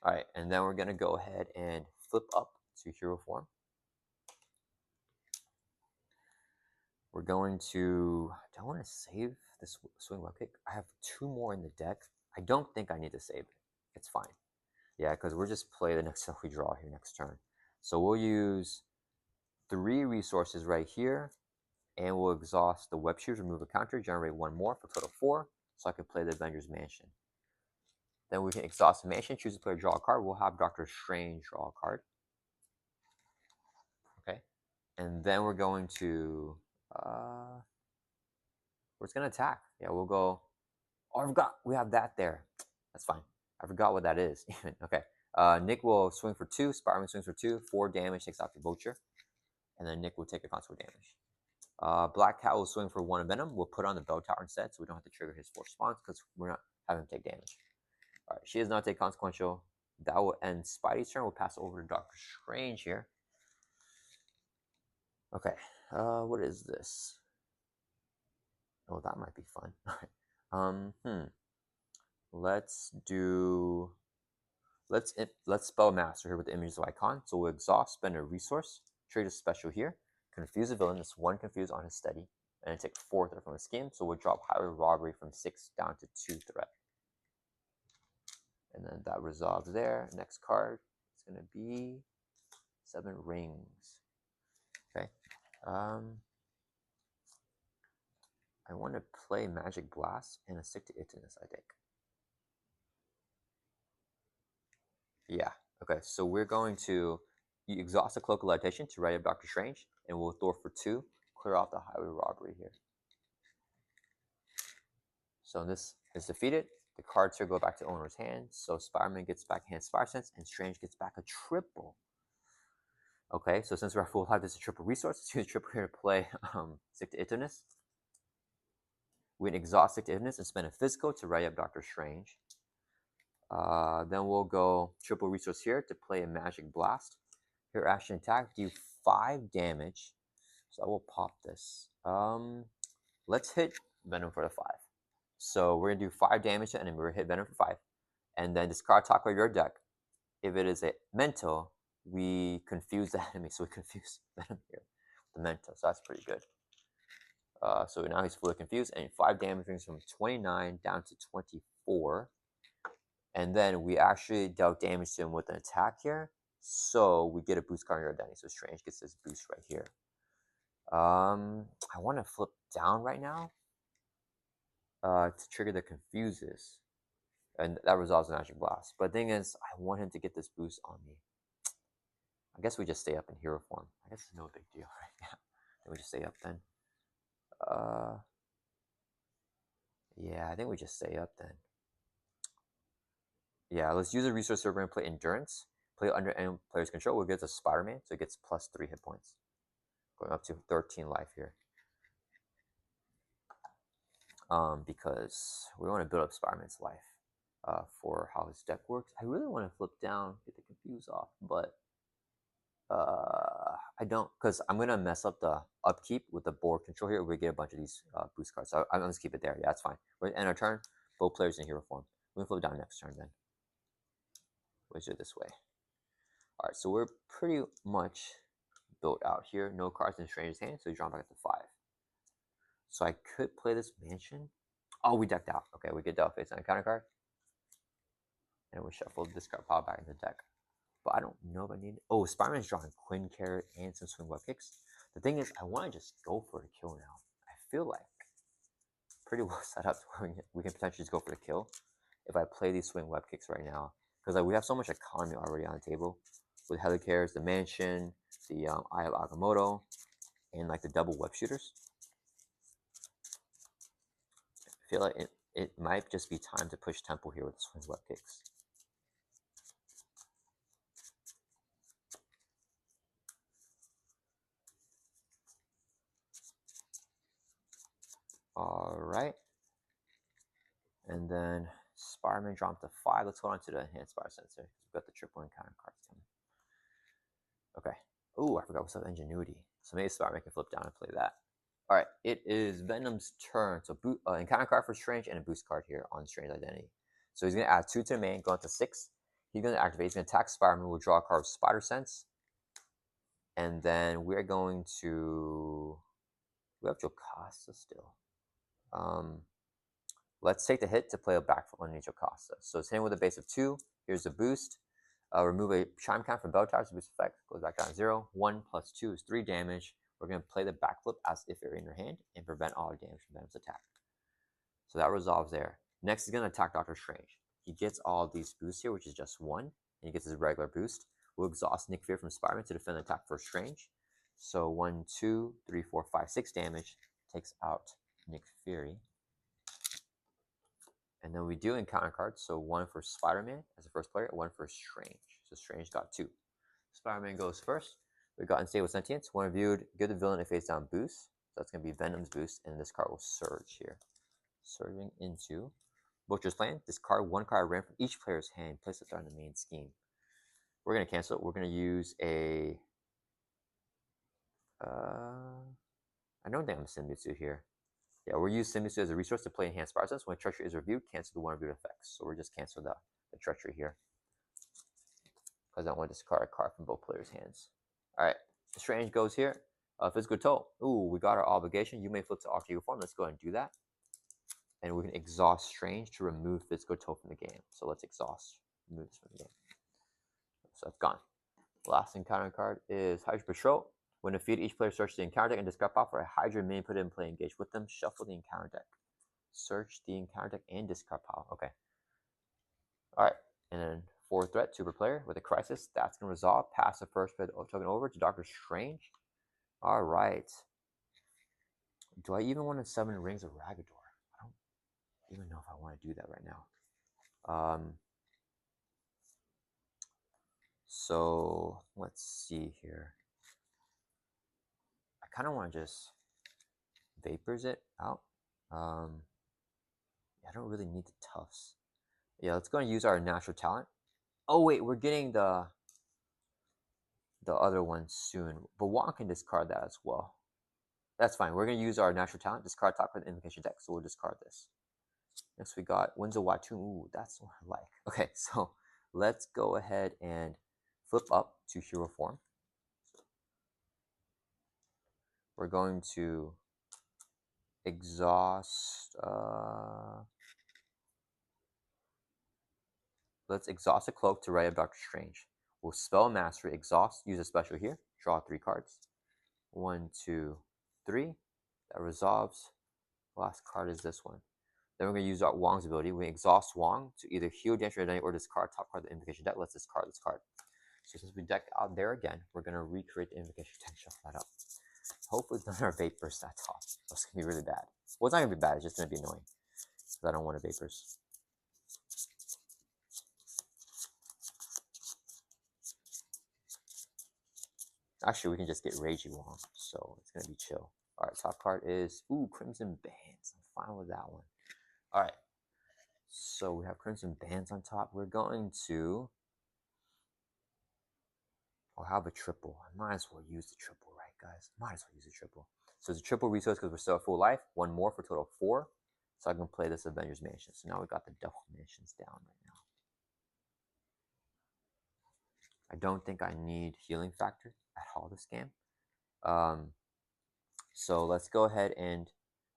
Alright, and then we're going to go ahead and flip up to Hero Form. We're going to... Do I want to save this Swing Web Kick? I have 2 more in the deck. I don't think I need to save it. It's fine. Yeah, because we'll just play the next stuff we draw here next turn. So we'll use 3 resources right here. And we'll exhaust the web shooters, remove a counter, generate 1 more for a total of 4, so I can play the Avengers Mansion. Then we can exhaust the mansion, choose a player, draw a card. We'll have Doctor Strange draw a card. Okay. And then we're going to we're just gonna attack. Yeah, we'll go. Oh, I forgot we have that there. That's fine. I forgot what that is. Okay. Nick will swing for 2, Spider-Man swings for 2, 4 damage, takes out the vulture. And then Nick will take a consequent damage. Black Cat will swing for 1 Venom. We'll put on the Bell Tower instead, so we don't have to trigger his force response because we're not having him take damage. Alright, she does not take consequential. That will end Spidey's turn. We'll pass over to Doctor Strange here. Okay, what is this? Oh, that might be fun. Alright. Let's spell master here with the images of icon. So we'll exhaust, spend a resource, trigger a special here. Confuse a villain, that's 1 confuse on his steady, and then take 4 threat from the scheme. So we'll drop Hydra Robbery from 6 down to 2 threat. And then that resolves there. Next card is going to be 7 rings. Okay. I want to play Magic Blast and a stick to itness, I think. Yeah. Okay, so we're going to exhaust the Cloak of Levitation to write up Doctor Strange, and we'll throw for 2, clear off the Highway Robbery here. So this is defeated. The cards here go back to owner's hand. So Spider-Man gets back hand Fire Sense, and Strange gets back a triple. Okay, so since we're at full life, this is a triple resource. Let's use triple here to play Stick to Itness. We can exhaust Stick to Itness and spend a physical to write up Doctor Strange. Then we'll go triple resource here to play a Magic Blast. Here, action attack, do 5 damage. So I will pop this. Let's hit Venom for the 5. So we're going to do 5 damage to enemy. We're going to hit Venom for 5. And then discard top of your deck. If it is a mental, we confuse the enemy. So we confuse Venom here with the mental. So that's pretty good. So now he's fully confused. And 5 damage brings from 29 down to 24. And then we actually dealt damage to him with an attack here. So we get a boost card on your identity. So Strange gets this boost right here. I want to flip down right now. To trigger the confuses, and that resolves the Magic Blast. But the thing is, I want him to get this boost on me. I guess we just stay up in hero form. I guess it's no big deal right now. Then we just stay up then. Yeah, I think we just stay up then. Yeah, let's use a resource. So we're going to play Endurance. Play under any player's control. We'll get to Spider-Man, so it gets plus 3 hit points. Going up to 13 life here. Because we want to build up Spider-Man's life for how his deck works. I really want to flip down, get the confuse off, but I don't, because I'm going to mess up the upkeep with the board control here. We get a bunch of these boost cards. So I'm going to keep it there. Yeah, that's fine. We're going to end our turn. Both players in hero form. We're going to flip down next turn then. We'll do it this way. All right, so we're pretty much built out here. No cards in Strange's hand, so we draw back up to 5. So I could play this mansion. Oh, we decked out. Okay, we get dealt face on a counter card. And we shuffle the discard pile back in the deck. But I don't know if I need. Oh, Spider-Man's drawing Quinn Carrot and some swing web kicks. The thing is, I want to just go for the kill now. I feel like pretty well set up to where we can potentially just go for the kill if I play these swing web kicks right now. Because like, we have so much economy already on the table with Helicarriers, the Mansion, the Eye of Agamotto, and like the double web shooters. I feel like it might just be time to push tempo here with the swing web kicks. All right. And then Spider-Man dropped to 5. Let's hold on to the enhanced Spider Sensor. We've got the triple encounter cards coming. Okay. Oh, I forgot what's up Ingenuity. So maybe Spider-Man can flip down and play that. All right, it is Venom's turn. So encounter card for Strange and a boost card here on Strange Identity. So he's going to add 2 to the main, go up to 6. He's going to activate. He's going to attack Spider-Man. We'll draw a card with Spider Sense. And then we're going to... We have Jocasta still. Let's take the hit to play a backflip underneath Jocasta. So it's hitting with a base of 2. Here's the boost. Remove a chime count from Bell Towers. Boost effect goes back down to 0. 1 plus 2 is 3 damage. We're going to play the backflip as if you're in your hand and prevent all damage from Venom's attack. So that resolves there. Next, he's going to attack Doctor Strange. He gets all these boosts here, which is just 1. And he gets his regular boost. We'll exhaust Nick Fury from Spider-Man to defend the attack for Strange. So 1, 2, 3, 4, 5, 6 damage. Takes out Nick Fury. And then we do encounter cards. So 1 for Spider-Man as the first player, 1 for Strange. So Strange got 2. Spider-Man goes first. We got Unstable Sentience. When reviewed, give the villain a face down boost. So that's going to be Venom's boost. And this card will surge here. Surging into Butcher's Plan. Discard 1 card random from each player's hand. Place it on the main scheme. We're going to cancel it. We're going to use a... I don't think I'm a Symbiotic here. Yeah, we'll use Symbiotic as a resource to play Enhanced Spider Sense. When Treachery is reviewed, cancel the 1 reviewed effects. So we're just cancel the Treachery here. Because I want to discard a card from both players' hands. Alright, Strange goes here. Physical Toe. Ooh, we got our obligation. You may flip to Alter Ego form. Let's go ahead and do that. And we can exhaust Strange to remove Physical Toe from the game. So let's exhaust. Remove this from the game. So that's gone. Last encounter card is Hydra Patrol. When defeated, each player searches the encounter deck and discard pile for a Hydra minion put it in play. Engage with them. Shuffle the encounter deck. Search the encounter deck and discard pile. Okay. Alright. And then 4 threat, 2 per player with a crisis. That's going to resolve. Pass the first token over to Doctor Strange. Alright. Do I even want to summon Rings of Ragador? I don't even know if I want to do that right now. So let's see here. I kind of want to just Vapors it out. I don't really need the Tufts. Yeah, let's go and use our natural talent. Oh wait, we're getting the other one soon. But Juan can discard that as well. That's fine. We're going to use our natural talent. Discard top card the invocation deck. So we'll discard this. Next we got Winds of Watu. Ooh, that's what I like. Okay, so let's go ahead and flip up to hero form. We're going to exhaust. Let's exhaust a cloak to write up Doctor Strange. We'll spell mastery, exhaust, use a special here, draw 3 cards. 1, 2, 3. That resolves. Last card is this one. Then we're going to use Wong's ability. We exhaust Wong to either heal damage or discard top card of the invocation deck. Let's discard this card. So since we deck out there again, we're going to recreate the invocation deck, shuffle that up. Hopefully none of our Vapors that top. That's going to be really bad. Well, it's not going to be bad. It's just going to be annoying. Because I don't want a Vapors. Actually, we can just get Ragey Wong. So it's going to be chill. Alright, top card is, Crimson Bands. I'm fine with that one. Alright. So we have Crimson Bands on top. We're going to... I'll have a triple. I might as well use the triple, right, guys? Might as well use the triple. So it's a triple resource because we're still at full life. 1 more for a total of 4. So I can play this Avengers Mansion. So now we got the double mansions down right now. I don't think I need Healing Factor at all this game. So let's go ahead and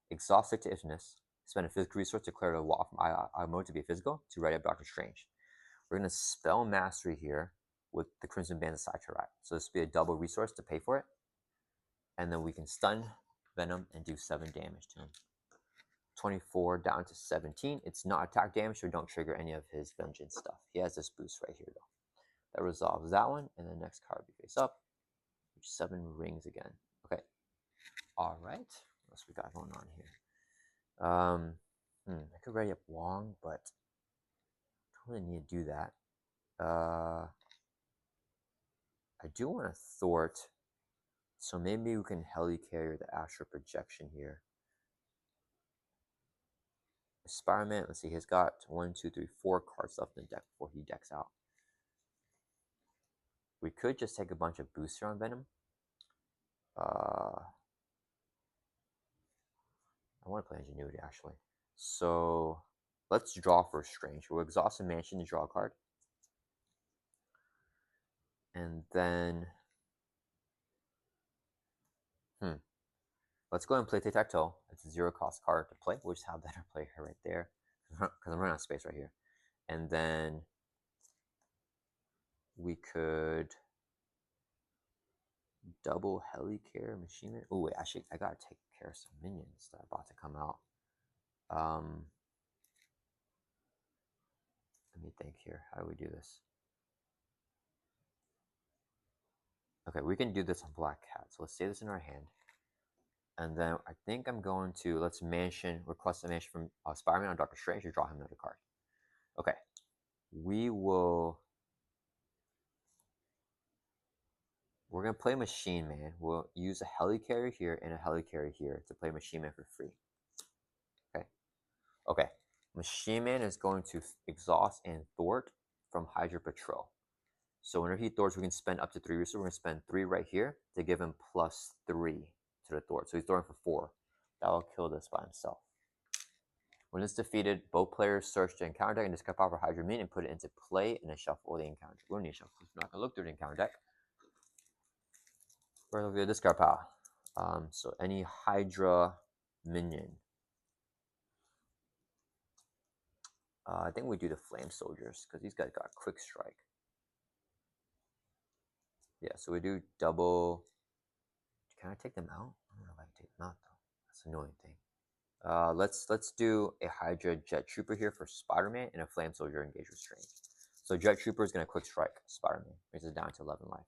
exhaust Fictitiousness. Spend a physical resource to declare a wall from I mode to be physical to write up Doctor Strange. We're going to spell Mastery here with the Crimson Band's side to right. So this will be a double resource to pay for it. And then we can stun Venom and do 7 damage to him. 24 down to 17. It's not attack damage, so don't trigger any of his vengeance stuff. He has this boost right here, though. That resolves that one, and the next card we face up. 7 rings again. Okay. All right. What else we got going on here? I could ready up Wong, but I don't really need to do that. I do want to thwart, so maybe we can helicarrier the astral projection here. Spider-Man, let's see, he's got 1, 2, 3, 4 cards left in the deck before he decks out. We could just take a bunch of booster on Venom. I want to play Ingenuity, actually. So let's draw for Strange. We'll exhaust a mansion to draw a card. And then, let's go ahead and play Tic-Tac-Toe. It's a 0-cost card to play. We'll just have better play here right there, because I'm running out of space right here. And then we could double Helicarrier Machine Man. Oh wait, actually, I gotta take care of some minions that are about to come out. Let me think here. How do we do this? Okay, we can do this on Black Cat. So let's save this in our hand. And then I think I'm going to, request a mansion from Spider-Man on Doctor Strange to draw him another card. Okay, we're going to play Machine Man. We'll use a Helicarrier here and a Helicarrier here to play Machine Man for free. Okay. Machine Man is going to exhaust and thwart from Hydra Patrol. So whenever he thwarts, we can spend up to 3 resources. We're going to spend 3 right here to give him +3 to the thwart. So he's throwing for 4. That will kill this by himself. When it's defeated, both players search the encounter deck and discard power for Hydra Minion and put it into play and then shuffle the encounter. We don't need to shuffle. We're not going to look through the encounter deck. We're going to discard power. So any Hydra Minion. I think we do the Flame Soldiers because these guys got Quick Strike. Yeah, so we do double. Can I take them out? I don't know if I can take them out though. That's an annoying thing. Let's do a Hydra Jet Trooper here for Spider-Man and a Flame Soldier engage with Strange. So Jet Trooper is gonna Quick Strike Spider-Man, brings it down to 11 life.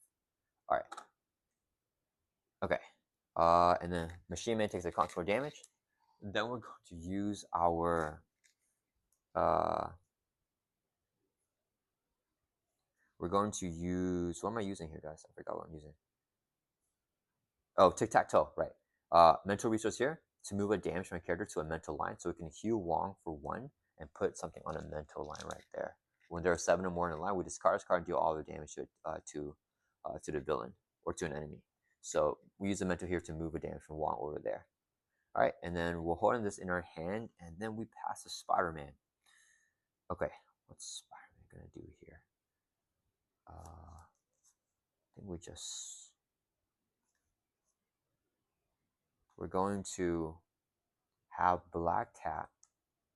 All right. Okay. And then Machine Man takes a constant damage. Then we're going to use our what am I using here, guys? I forgot what I'm using. Oh, Tic-Tac-Toe, right. Mental resource here to move a damage from a character to a mental line. So we can heal Wong for 1 and put something on a mental line right there. When there are 7 or more in a line, we discard this card and deal all the damage to the villain or to an enemy. So we use the mental here to move a damage from Wong over there. All right, and then we'll hold on this in our hand, and then we pass to Spider-Man. Okay, what's Spider-Man gonna do here? I think we're going to have Black Cat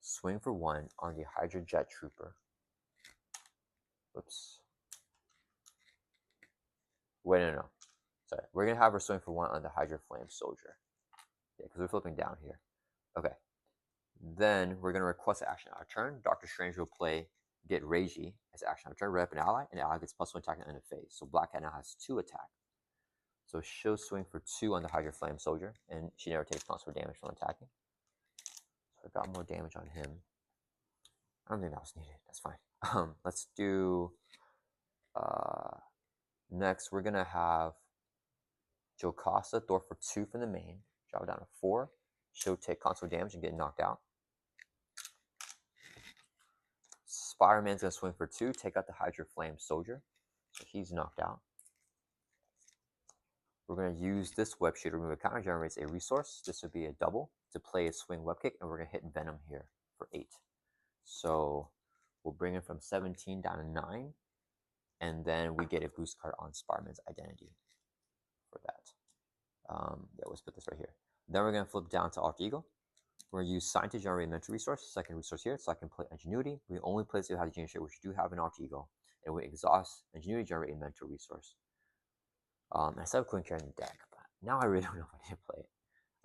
swing for 1 on the Hydra Jet Trooper. Whoops. Wait, no. Sorry. We're going to have her swing for 1 on the Hydra Flame Soldier. Yeah, because we're flipping down here. Okay. Then we're going to request an action on our turn. Doctor Strange will play Get Ragey as action on our turn. Red up an ally, and the ally gets +1 attack at the end of phase. So Black Cat now has 2 attack. So she'll swing for 2 on the Hydra Flame Soldier, and she never takes +4 damage from attacking. So I got more damage on him. I don't think that was needed. That's fine. Let's do. Next, we're gonna have Jocasta throw for 2 from the main. Drop it down to 4. She'll take console damage and get knocked out. Spider-Man's gonna swing for 2. Take out the Hydra Flame Soldier. So he's knocked out. We're gonna use this web shooter. Remove a counter, generates a resource. This would be a double to play a swing web kick, and we're gonna hit Venom here for 8. So we'll bring it from 17 down to 9, and then we get a boost card on Spider-Man's identity for that. Yeah, let's put this right here. Then we're gonna flip down to Alter Ego. We're going to use Sign to generate a mental resource, second resource here, so I can play Ingenuity. We only play if it has a genius trait, which we do have an alter ego. And we exhaust Ingenuity, generate a mental resource. And I still have Queen Care in the deck, but now I really don't know if I need to play it.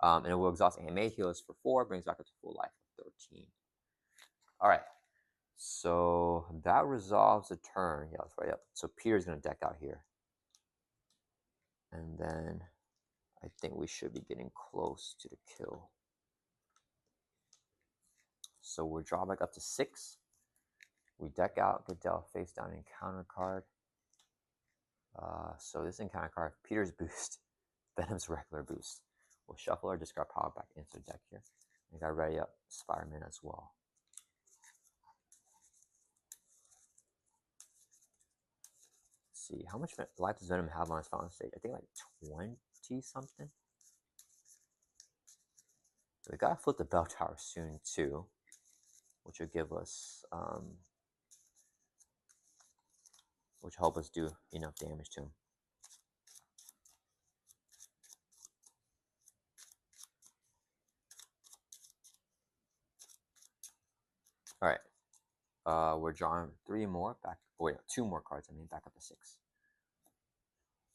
And it will exhaust AMA, heals for 4, brings back up to full life of 13. Alright, so that resolves a turn. Yeah, that's right up. So Peter's going to deck out here. And then I think we should be getting close to the kill. So we'll draw back up to 6. We deck out, get dealt face down encounter card. So this encounter card, Peter's boost, Venom's regular boost. We'll shuffle or discard power back into the deck here. We got ready up Spider Man as well. Let's see, how much life does Venom have on his final stage? I think like 20 something. We gotta flip the bell tower soon too, which will give us, which will help us do enough damage to him. All right, we're drawing 3 more back. Oh wait, 2 more cards. I mean, back up to 6.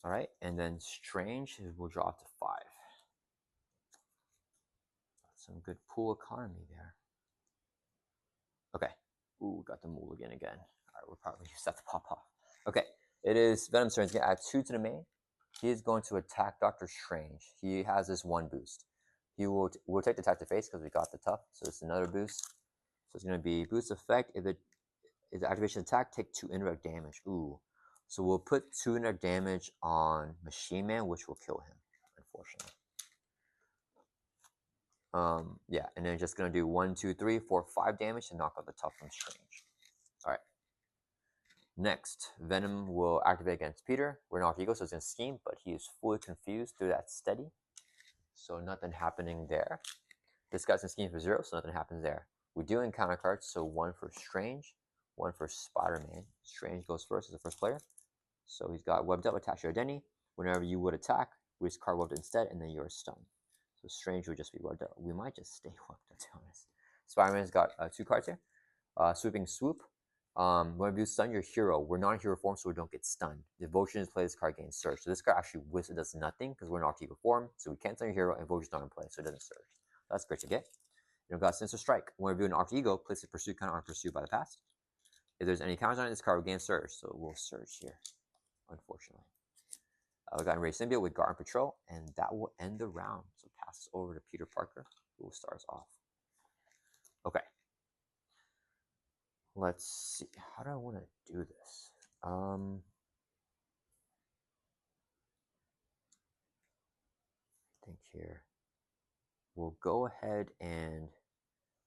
All right, and then Strange will draw up to 5. Some good pool economy there. Okay. Ooh, got the mulligan again. All right, we'll probably use that to pop off. Okay, it is Venom's turn. He's going to add 2 to the main. He is going to attack Doctor Strange. He has this 1 boost. He will we'll take the attack to face because we got the tough. So it's another boost. So it's going to be boost effect. If it is activation attack, take 2 indirect damage. Ooh. So we'll put 2 indirect damage on Machine Man, which will kill him, unfortunately. Yeah, and then just gonna do 1, 2, 3, 4, 5 damage to knock out the tough from Strange. Alright. Next, Venom will activate against Peter. We're not ego, so it's gonna scheme, but he is fully confused through that steady. So nothing happening there. This guy's in scheme for 0, so nothing happens there. We do encounter cards, so 1 for Strange, 1 for Spider Man. Strange goes first as the first player. So he's got webbed up, attach your identity. Whenever you would attack, we just card webbed instead, and then you're stunned. So Strange would just be webbed up. We might just stay webbed up, to be honest. Spider-Man's got 2 cards here. Sweeping Swoop. When you stun your hero, we're not in hero form, so we don't get stunned. Devotion is play, this card gains Surge. So this card actually does nothing because we're not in form, so we can't stun your hero, and Devotion's not in play, so it doesn't Surge. That's great to get. We've got Sinister Strike. When we do an Alter Ego, place a pursuit counter on pursuit by the past. If there's any counters on this card, we gain Surge, so we'll Surge here, unfortunately. We got Enraged Symbiote with Guard and Patrol, and that will end the round. So pass this over to Peter Parker, who will start us off. Okay. Let's see. How do I want to do this? I think here. We'll go ahead and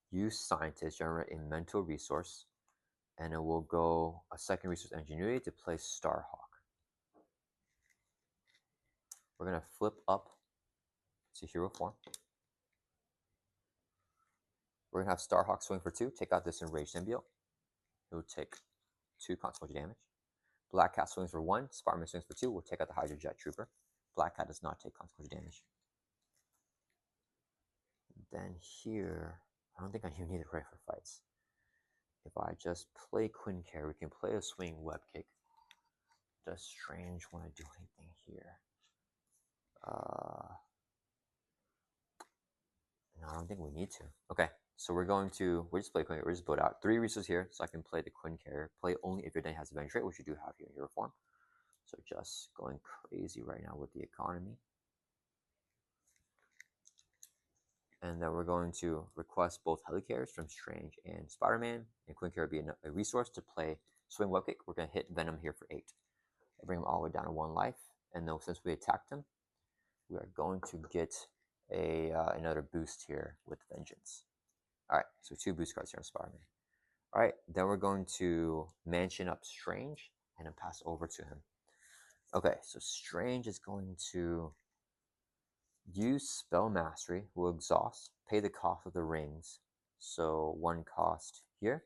use Scientist, generate a mental resource, and it will go a second resource Ingenuity to play Starhawk. We're going to flip up to hero form. We're going to have Starhawk swing for 2, take out this Enraged Symbiote. It will take 2 consequential damage. Black Cat swings for 1, Spider-Man swings for 2, we'll take out the Hydra Jet Trooper. Black Cat does not take consequential damage. Then here, I don't think I even need to pray for fights. If I just play Quinn Care, we can play a swing web kick. Does Strange want to do anything here? No, I don't think we need to. Okay, so we're just play Quinn Care. We're just build out 3 resources here, so I can play the Quinn Care. Play only if your day has Avenge Rate, which you do have here in hero form. So just going crazy right now with the economy. And then we're going to request both Helicarriers from Strange and Spider-Man, and Quinn Care will be a resource to play Swing Web Kick. We're going to hit Venom here for 8. I bring him all the way down to 1 life, and then since we attacked him, we are going to get another boost here with Vengeance. Alright, so 2 boost cards here on Spider-Man. Alright, then we're going to Mansion up Strange, and then pass over to him. Okay, so Strange is going to use Spell Mastery, will exhaust, pay the cost of the rings. So 1 cost here.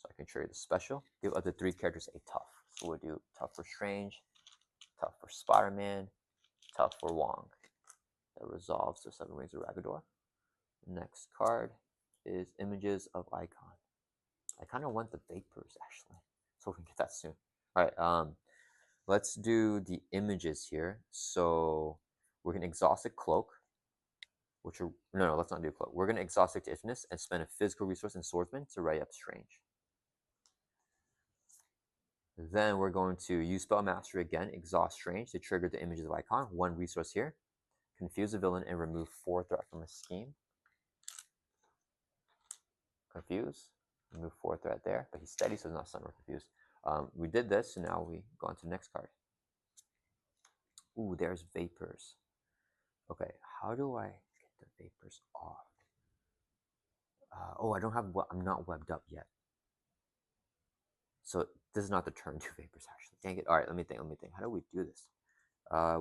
So I can trade the special. Give up to 3 characters a tough. So we'll do tough for Strange, tough for Spider-Man, tough for Wong. That resolves the 7 rings of Ragador. Next card is Images of Icon. I kind of want the Vapors actually, so we can get that soon. All right, let's do the images here. So we're gonna Exhausted Cloak, which are no, let's not do Cloak. We're gonna Exhausted to Infinite and spend a physical resource in Swordsman to ready up Strange. Then we're going to use Spell Mastery again, Exhaust Strange to trigger the Images of Icon. One resource here. Confuse the villain and remove 4 threat from a scheme. Confuse. Remove 4 threat there, but he's steady, so he's not stunned or confused. We did this, so now we go on to the next card. Ooh, there's Vapors. Okay, how do I get the Vapors off? Oh, I don't have. I'm not webbed up yet. So this is not the turn 2 Vapors actually. Dang it. All right, let me think. How do we do this?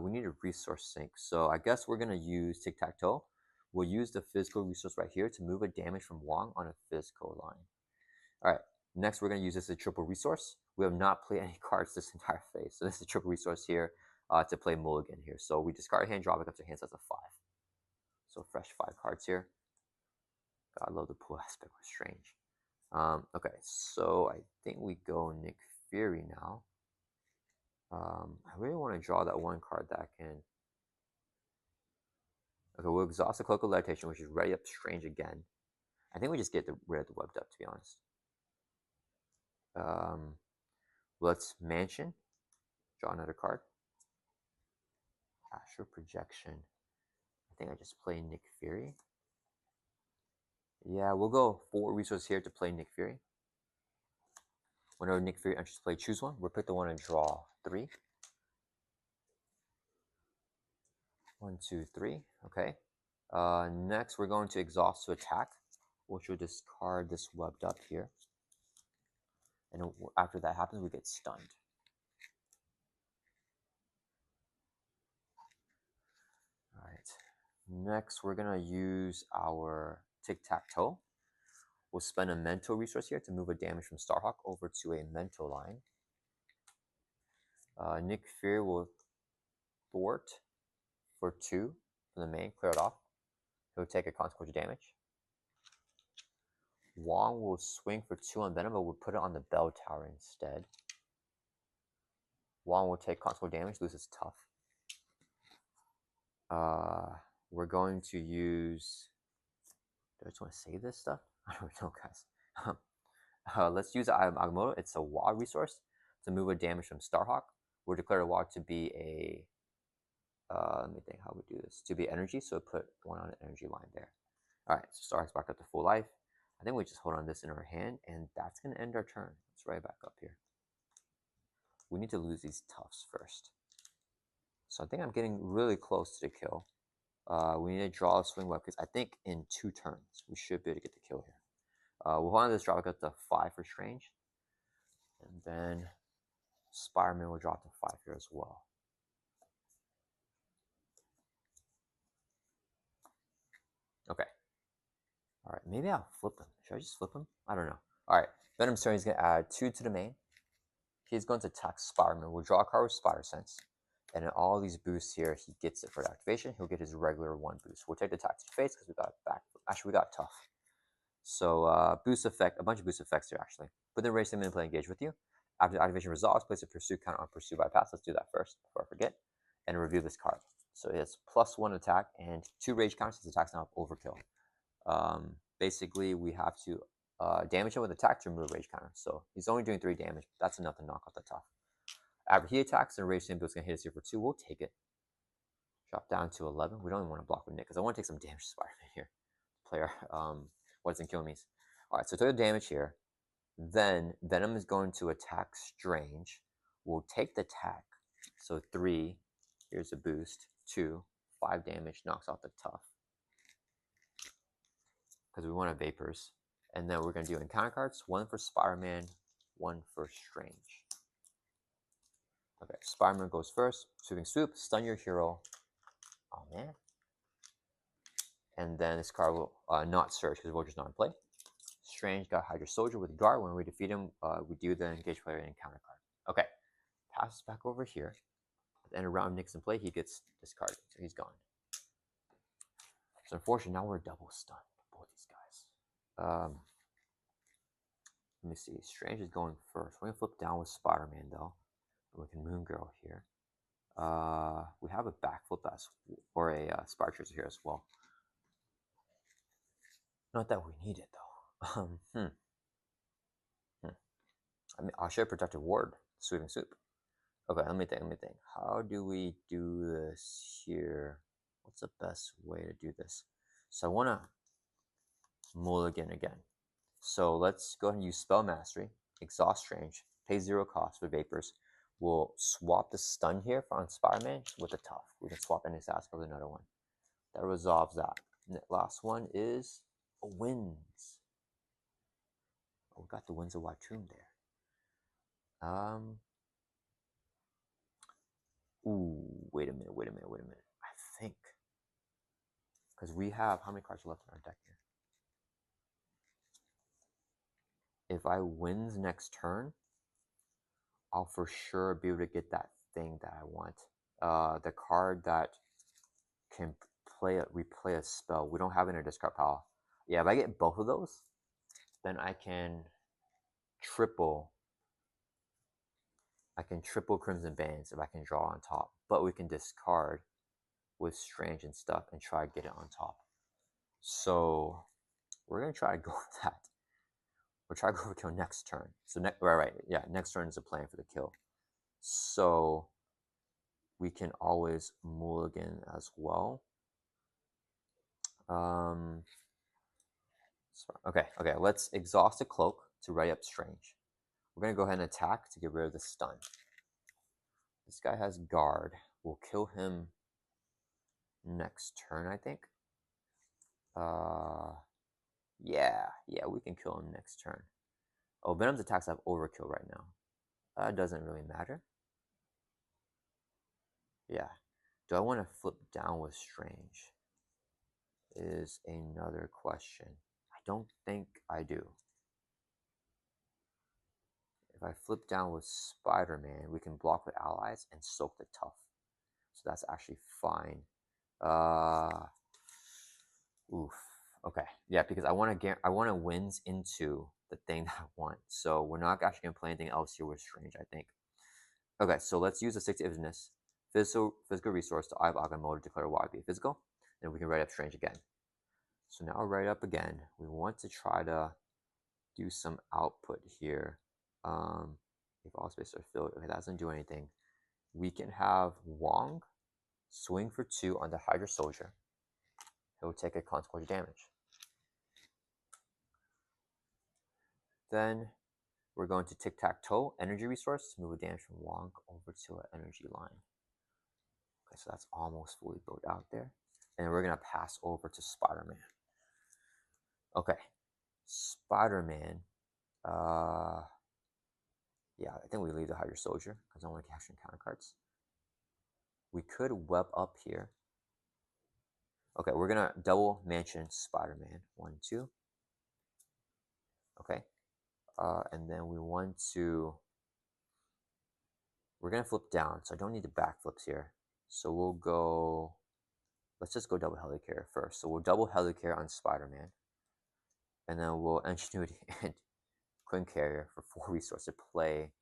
We need a resource sink. So I guess we're gonna use tic-tac-toe. We'll use the physical resource right here to move a damage from Wong on a physical line. All right. Next, we're gonna use this as a triple resource. We have not played any cards this entire phase, so this is a triple resource here to play Mulligan here. So we discard hand, draw back up to hand as a 5. So fresh 5 cards here. God, I love the pool aspect with Strange. Okay, so I think we go Nick Fury now. I really want to draw that one card that can. Okay, we'll exhaust the Cloak of Levitation, which is ready up Strange again. I think we just get rid of the webbed up, to be honest. Let's Mansion. Draw another card. Astral Projection. I think I just play Nick Fury. Yeah, we'll go 4 resources here to play Nick Fury. Whenever Nick Fury enters play, choose one. We'll pick the one and draw 3. 1, 2, 3. Okay. Next, we're going to exhaust to attack, which will discard this webbed up here. And after that happens, we get stunned. All right. Next, we're going to use our tic-tac-toe. We'll spend a mental resource here to move a damage from Starhawk over to a mental line. Nick Fury will thwart for 2 from the main, clear it off. He'll take a consequential damage. Wong will swing for 2 on Venom, but we'll put it on the bell tower instead. Wong will take consequential damage, loses tough. We're going to use. Do I just want to save this stuff? I don't know, guys. Let's use Agamotto. It's a WA resource to move a damage from Starhawk. We'll declare a WA to be a. Let me think how we do this. To be energy, so put 1 on an energy line there. All right, so Starhawk's back up to full life. I think we just hold on this in our hand, and that's going to end our turn. Let's right back up here. We need to lose these toughs first. So I think I'm getting really close to the kill. We need to draw a swing web because I think in 2 turns we should be able to get the kill here. We'll hold on to this, drop it to 5 for Strange. And then Spider-Man will drop to 5 here as well. Okay. All right, maybe I'll flip him. Should I just flip him? I don't know. All right, Venom's turn. He's going to add 2 to the main. He's going to attack Spider-Man. We'll draw a card with Spider Sense. And in all these boosts here, he gets it for the activation. He'll get his regular 1 boost. We'll take the attack to the face because we got back. Actually, we got tough. So boost effect, a bunch of boost effects here actually. But then raise him in and play engage with you. After the activation resolves, place a pursuit counter on pursue bypass. Let's do that first before I forget. And review this card. So it has +1 attack and 2 rage counters. His attack's now overkill. Basically, we have to damage him with attack to remove a rage counter. So he's only doing 3 damage. But that's enough to knock out the tough. After he attacks, and rage symbol is going to hit us here for 2. We'll take it. Drop down to 11. We don't even want to block with Nick because I want to take some damage to Spider-Man here. Player, what doesn't kill me. All right, so total damage here. Then Venom is going to attack Strange. We'll take the attack. So 3. Here's a boost. 2. 5 damage. Knocks out the tough. Because we want to Vapors. And then we're going to do encounter cards. 1 for Spider-Man. 1 for Strange. Okay, Spider-Man goes first. Sweeping swoop. Stun your hero. Oh, man. And then this card will not search because Vulture's not in play. Strange got Hydra Soldier with guard. When we defeat him, we do the engage player and encounter card. Okay, passes back over here. At the end of round, Nick's in play. He gets discarded, so he's gone. So unfortunately, now we're double stunned. Let me see. Strange is going first. We're gonna flip down with Spider-Man though. We can Moon Girl here. We have a backflip as or a Spider Chaser here as well. Not that we need it though. I mean, I'll share Protective Ward, Sweeping Soup. Okay, let me think. How do we do this here? What's the best way to do this? So I want to mulligan again. So let's go ahead and use Spell Mastery, Exhaust Strange, pay 0 cost for Vapors. We'll swap the stun here on Spider-Man with the tough. We can swap any stats with another one. That resolves that. And the last one is Winds. Oh, we got the Winds of Watomb there. Ooh, wait a minute. I think because we have how many cards left in our deck here? If I wins next turn, I'll for sure be able to get that thing that I want. The card that can replay a spell. We don't have it in our discard pile. Yeah, if I get both of those, then I can triple Crimson Bands if I can draw on top. But we can discard with Strange and stuff and try to get it on top. So we're gonna try to go with that. We'll try to go for kill next turn. So next turn is a plan for the kill. So we can always mulligan as well. Okay, let's exhaust a cloak to ready up Strange. We're gonna go ahead and attack to get rid of the stun. This guy has guard. We'll kill him next turn, I think. Yeah, we can kill him next turn. Oh, Venom's attacks have overkill right now. That doesn't really matter. Yeah. Do I want to flip down with Strange? Is another question. I don't think I do. If I flip down with Spider-Man, we can block with allies and soak the tough. So that's actually fine. Oof. Okay. Yeah, because I want to wins into the thing that I want. So we're not actually gonna play anything else here with Strange, I think. Okay, so let's use the 60 Ifness physical resource to Eye of mode to declare YB physical, and we can write up Strange again. So now write up again. We want to try to do some output here. If all spaces are filled, okay, that doesn't do anything. We can have Wong swing for 2 on the Hydra Soldier. He'll take a consequential damage. Then we're going to tic-tac-toe energy resource to move the damage from Wong over to an energy line. Okay, so that's almost fully built out there. And we're going to pass over to Spider-Man. Okay, Spider-Man. Yeah, I think we leave the Hydra Soldier because I don't want to capture counter cards. We could web up here. Okay, we're going to double mansion Spider-Man. 1, 2. Okay. And then we want to... We're going to flip down, so I don't need the backflips here. So we'll go... Let's just go double Helicarrier first. So we'll double Helicarrier on Spider-Man. And then we'll Ingenuity and Quinn Carrier for 4 resources to play...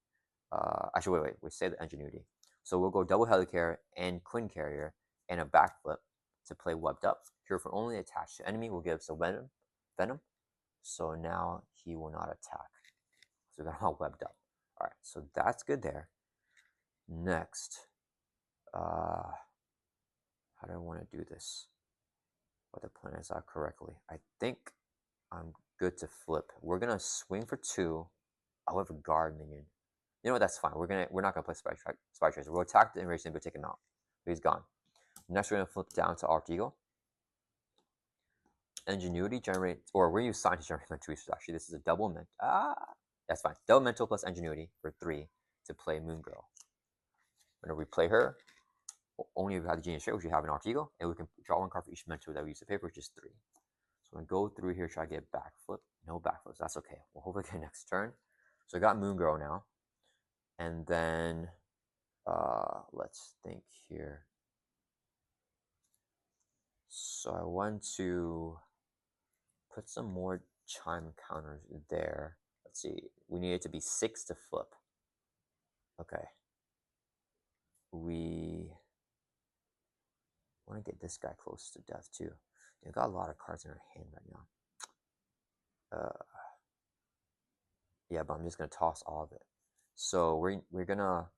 actually, wait. We say the Ingenuity. So we'll go double Helicarrier and Quinn Carrier and a backflip to play Webbed Up. Here for only attached to enemy will give us a Venom. So now he will not attack. So we got him all webbed up. Alright, so that's good there. Next, how do I want to do this? What the plan is out correctly. I think I'm good to flip. We're gonna swing for 2. I'll have a guard minion. You know what? That's fine. We're not gonna play Spider Chaser. We'll attack the Enraged but take him out. But he's gone. Next, we're gonna flip down to Arc Eagle. Ingenuity generates, or we're gonna use Science to generate mental resources. Actually, this is a double that's fine. Double mental plus Ingenuity for 3 to play Moon Girl. Whenever we play her, only if we have the Genius Trait, which we have in Arc Eagle, and we can draw 1 card for each mentor that we use to pay for, which is 3. So I'm going to go through here, try to get backflip. No backflips, that's okay. We'll hopefully get next turn. So I got Moon Girl now. And then, let's think here. So I want to put some more chime counters there. Let's see. We need it to be 6 to flip. Okay. We want to get this guy close to death too. We've got a lot of cards in our hand right now. Yeah, but I'm just gonna toss all of it. So we're gonna.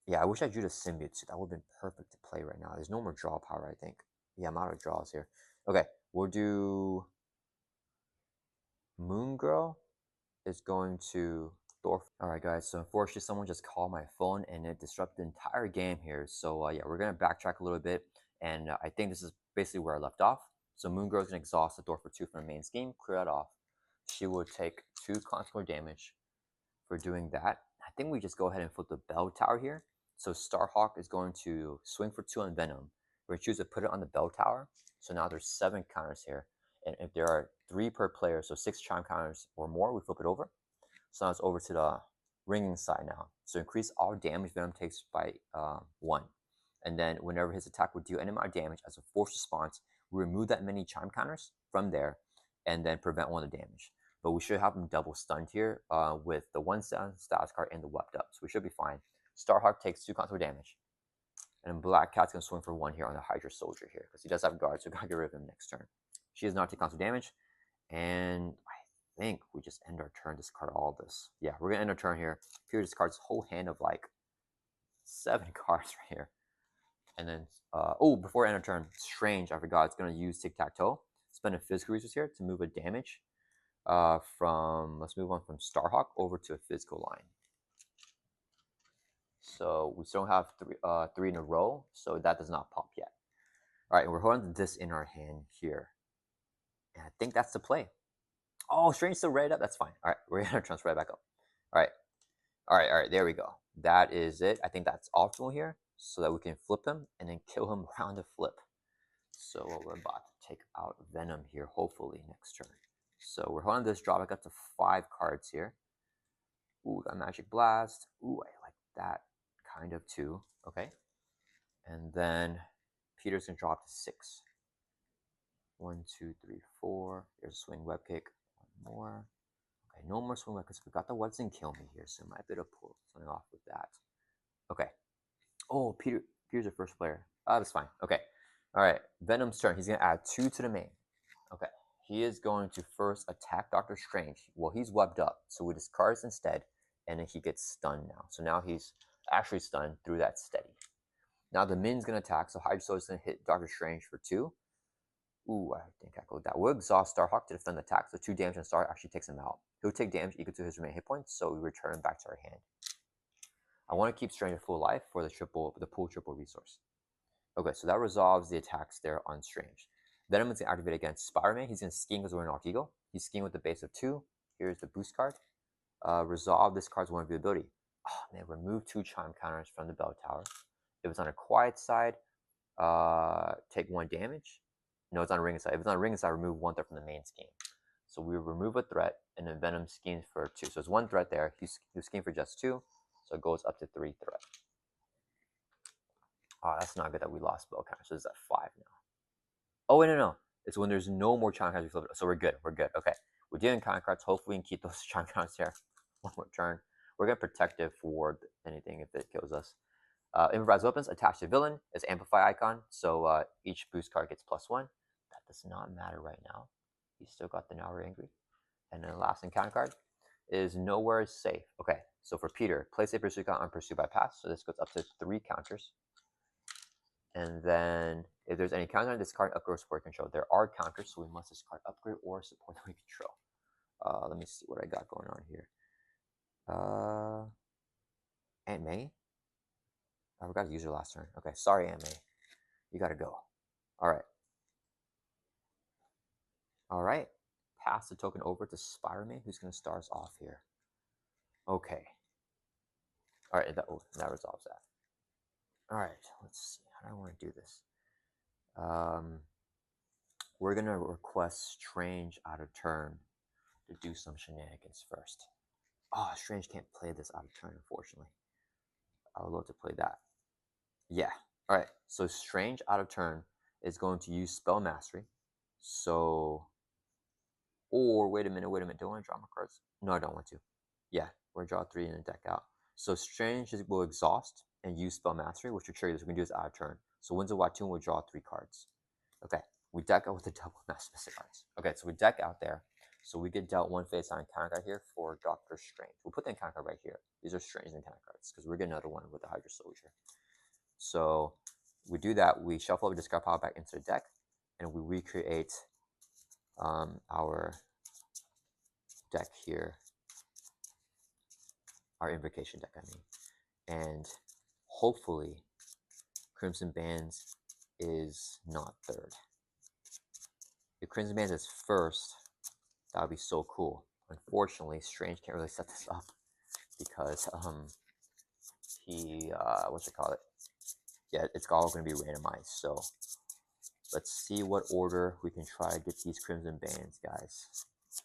Yeah, I wish I drew the symbiote suit. That would have been perfect to play right now. There's no more draw power, I think. Yeah, I'm out of draws here. Okay, we'll do Moon Girl is going to Thor. Alright guys, so unfortunately someone just called my phone and it disrupted the entire game here. So yeah, we're going to backtrack a little bit, and I think this is basically where I left off. So Moon Girl's going to exhaust the Thor for 2 from the main scheme, clear that off. She will take 2 consular damage for doing that. I think we just go ahead and flip the bell tower here. So Starhawk is going to swing for 2 on Venom. We're going to choose to put it on the bell tower. So now there's 7 counters here. And if there are 3 per player, so 6 chime counters or more, we flip it over. So now it's over to the ringing side now. So increase all damage Venom takes by 1. And then whenever his attack would do any amount of damage as a forced response, we remove that many chime counters from there and then prevent 1 of the damage. But we should have him double stunned here with the 1 status card and the wept up. So we should be fine. Starhawk takes 2 contour damage. And Black Cat's going to swing for 1 here on the Hydra Soldier here, because he does have guards, so we got to get rid of him next turn. She does not take contour damage. And I think we just end our turn, discard all this. Yeah, we're going to end our turn here. Peter discards a whole hand of like 7 cards right here. And then, oh, before end our turn, Strange, I forgot, it's going to use Tic-Tac-Toe. Spend a physical resource here to move a damage let's move on from Starhawk over to a physical line. So we still have 3 in a row, so that does not pop yet. All right, we're holding this in our hand here. And I think that's the play. Oh, Strange still right up. That's fine. All right, we're going to transfer right back up. All right. All right. There we go. That is it. I think that's optimal here so that we can flip him and then kill him round the flip. So we're about to take out Venom here, hopefully, next turn. So we're holding this, draw back up to 5 cards here. Ooh, got Magic Blast. Ooh, I like that kind of too. Okay. And then Peter's going to drop to 6. 1, 2, 3, 4. There's a swing web kick. 1 more. Okay, no more swing web because we got the webs and kill me here, so I might be able to pull something off with that. Okay. Oh, Peter's the first player. That's fine. Okay. All right. Venom's turn. He's going to add 2 to the main. Okay. He is going to first attack Doctor Strange. Well, he's webbed up, so we discard instead, and then he gets stunned now. So now he's actually stunned through that steady. Now the Min's going to attack, so Hydra Soldier is going to hit Doctor Strange for 2. Ooh, I think I go that. We'll exhaust Starhawk to defend the attack, so 2 damage on Star actually takes him out. He'll take damage equal to his remaining hit points, so we return back to our hand. I want to keep Strange at full life for the pool triple resource. Okay, so that resolves the attacks there on Strange. Venom is going to activate against Spider-Man. He's going to scheme because we're an Arc Eagle. He's scheming with the base of 2. Here's the boost card. Resolve this card's 1 ability. Oh man, remove 2 chime counters from the bell tower. If it's on a quiet side, take 1 damage. No, it's on a ring side. If it's on a ring side, remove 1 threat from the main scheme. So we remove a threat, and then Venom schemes for 2. So it's 1 threat there. He's schemed for just 2, so it goes up to 3 threat. Oh, that's not good that we lost spell counters. So it's at 5 now. Oh, wait, no. It's when there's no more chime counters. So we're good. We're good. Okay. We're dealing counter cards. Hopefully, we can keep those chime counters here. 1 more turn. We're going to protect it for anything if it kills us. Improvised weapons attached to villain is amplify icon. So each boost card gets +1. That does not matter right now. He's still got the Now We're Angry. And then the last encounter card is Nowhere is Safe. Okay, so for Peter, place a pursuit count on pursuit by pass. So this goes up to 3 counters. And then if there's any counter, discard upgrade or support control. There are counters, so we must discard upgrade or support that we control. Let me see what I got going on here. Aunt May? I forgot to use her last turn. Okay, sorry, Aunt May. You gotta go. Alright. Alright. Pass the token over to Spider-Man, who's gonna start us off here. Okay. Alright, that resolves that. Alright, let's see. How do I want to do this? We're gonna request Strange out of turn to do some shenanigans first. Oh, Strange can't play this out of turn, unfortunately. I would love to play that. Yeah. Alright, so Strange out of turn is going to use Spell Mastery. So Or wait a minute. Do I want to draw my cards? No, I don't want to. Yeah, we're gonna draw 3 in a deck out. So Strange will exhaust and use Spell Mastery, which will trigger this. We can do this out of turn. So Winds of Watun will draw 3 cards. Okay, we deck out with the double Master Mystic Cards. Okay, so we deck out there. So we get dealt 1 face on encounter card here for Doctor Strange. We'll put the encounter card right here. These are Strange encounter cards because we're getting another one with the Hydra Soldier. So we do that. We shuffle up the discard pile back into the deck, and we recreate our deck here, our invocation deck, I mean. And hopefully Crimson Bands is not third. If Crimson Bands is first, that would be so cool. Unfortunately, Strange can't really set this up because he what's it called? Yeah, it's all going to be randomized. So let's see what order we can try to get these Crimson Bands, guys.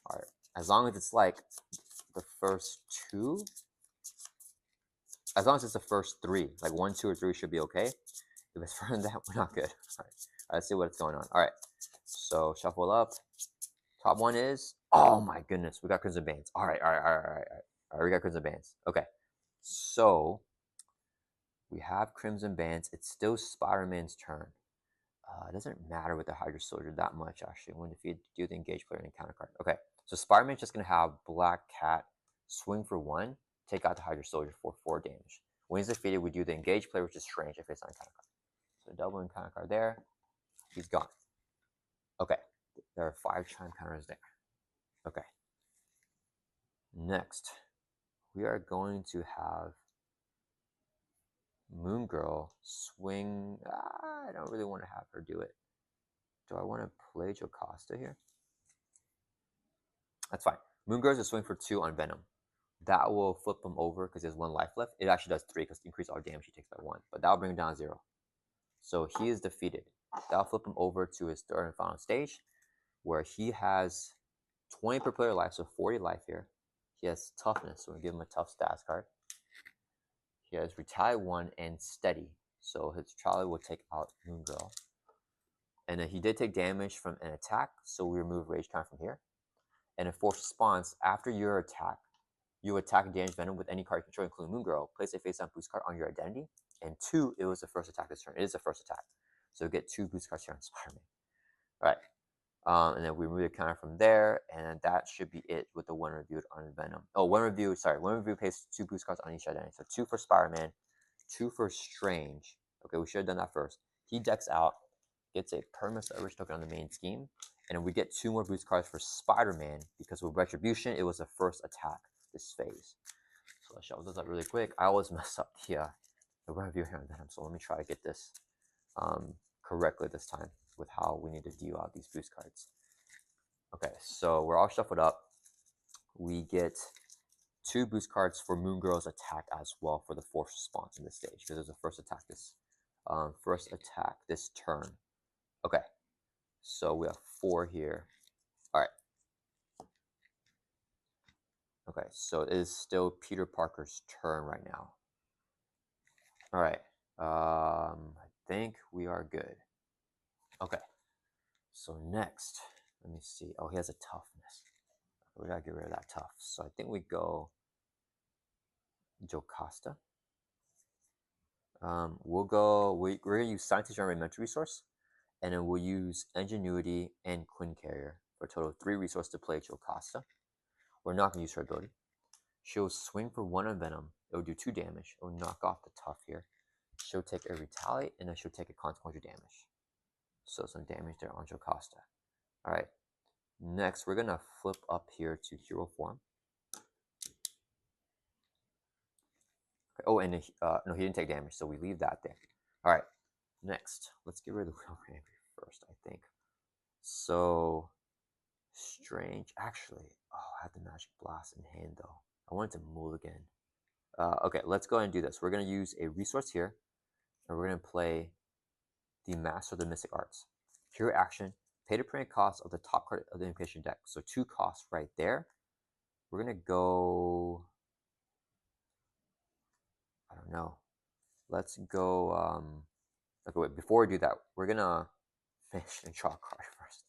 All right, as long as it's like the first 2, as long as it's the first 3, like 1, 2, or 3 should be okay. If it's further than that, we're not good. All right, let's see what's going on. All right, so shuffle up. Top one is, oh my goodness, we got Crimson Bands. All right, we got Crimson Bands. Okay, so we have Crimson Bands. It's still Spider-Man's turn. It doesn't matter with the Hydra Soldier that much, actually. When defeated, do the engage player and encounter card. Okay, so Spider-Man's just going to have Black Cat swing for 1, take out the Hydra Soldier for 4 damage. When he's defeated, we do the engage player, which is Strange if it's on encounter card. So double encounter card there. He's gone. Okay, there are 5 chime counters there. Okay. Next, we are going to have Moon Girl swing. I don't really want to have her do it. Do I want to play Jocasta here? That's fine. Moon Girl is a swing for 2 on Venom. That will flip him over because he has 1 life left. It actually does 3 because increase all damage he takes by 1. But that'll bring him down 0. So he is defeated. That'll flip him over to his 3rd and final stage, where he has 20 per player life, so 40 life here. He has toughness, so we'll give him a tough stats card. He has Retaliate 1 and Steady, so his Retaliate will take out Moon Girl. And then he did take damage from an attack, so we remove Rage Count from here. And in force response, after your attack, you attack and damage Venom with any card you control, including Moon Girl. Place a face-down boost card on your identity. And 2, it was the first attack this turn. It is the first attack. So get 2 boost cards here on Spider-Man. All right. And then we remove the counter from there, and that should be it with the 1 reviewed on Venom. Oh, 1 review pays 2 boost cards on each identity. So 2 for Spider-Man, 2 for Strange. Okay, we should have done that first. He decks out, gets a permanent leverage token on the main scheme, and then we get 2 more boost cards for Spider-Man because with Retribution, it was the first attack this phase. So let's shuffle this up really quick. I always mess up the review here on Venom, so let me try to get this correctly this time with how we need to deal out these boost cards. Okay, so we're all shuffled up. We get 2 boost cards for Moon Girl's attack as well for the force response in this stage because it's the first attack this turn. Okay, so we have 4 here. All right. Okay, so it is still Peter Parker's turn right now. All right. I think we are good. Okay. So next, let me see. Oh, he has a toughness. We gotta get rid of that tough. So I think we go Jocasta. We're gonna use Scientist Generate Mental Resource, and then we'll use Ingenuity and Quinn Carrier for a total of 3 resources to play Jocasta. We're not gonna use her ability. She'll swing for 1 on Venom. It will do 2 damage. It will knock off the tough here. She'll take a Retaliate, and then she'll take a consequential damage. So some damage there on Jocasta. All right. Next, we're gonna flip up here to Hero Form. Okay. Oh, and no, he didn't take damage, so we leave that there. All right. Next, let's get rid of the Wheel Ranger first, I think. So Strange. Actually, I have the Magic Blast in hand though. I wanted to mulligan. Okay, let's go ahead and do this. We're gonna use a resource here, and we're gonna play the Master of the Mystic Arts. Hero action, pay the permanent cost of the top card of the invocation deck. So 2 costs right there. We're gonna go, I don't know. Let's go, okay, wait, before we do that, we're gonna finish and draw a card first.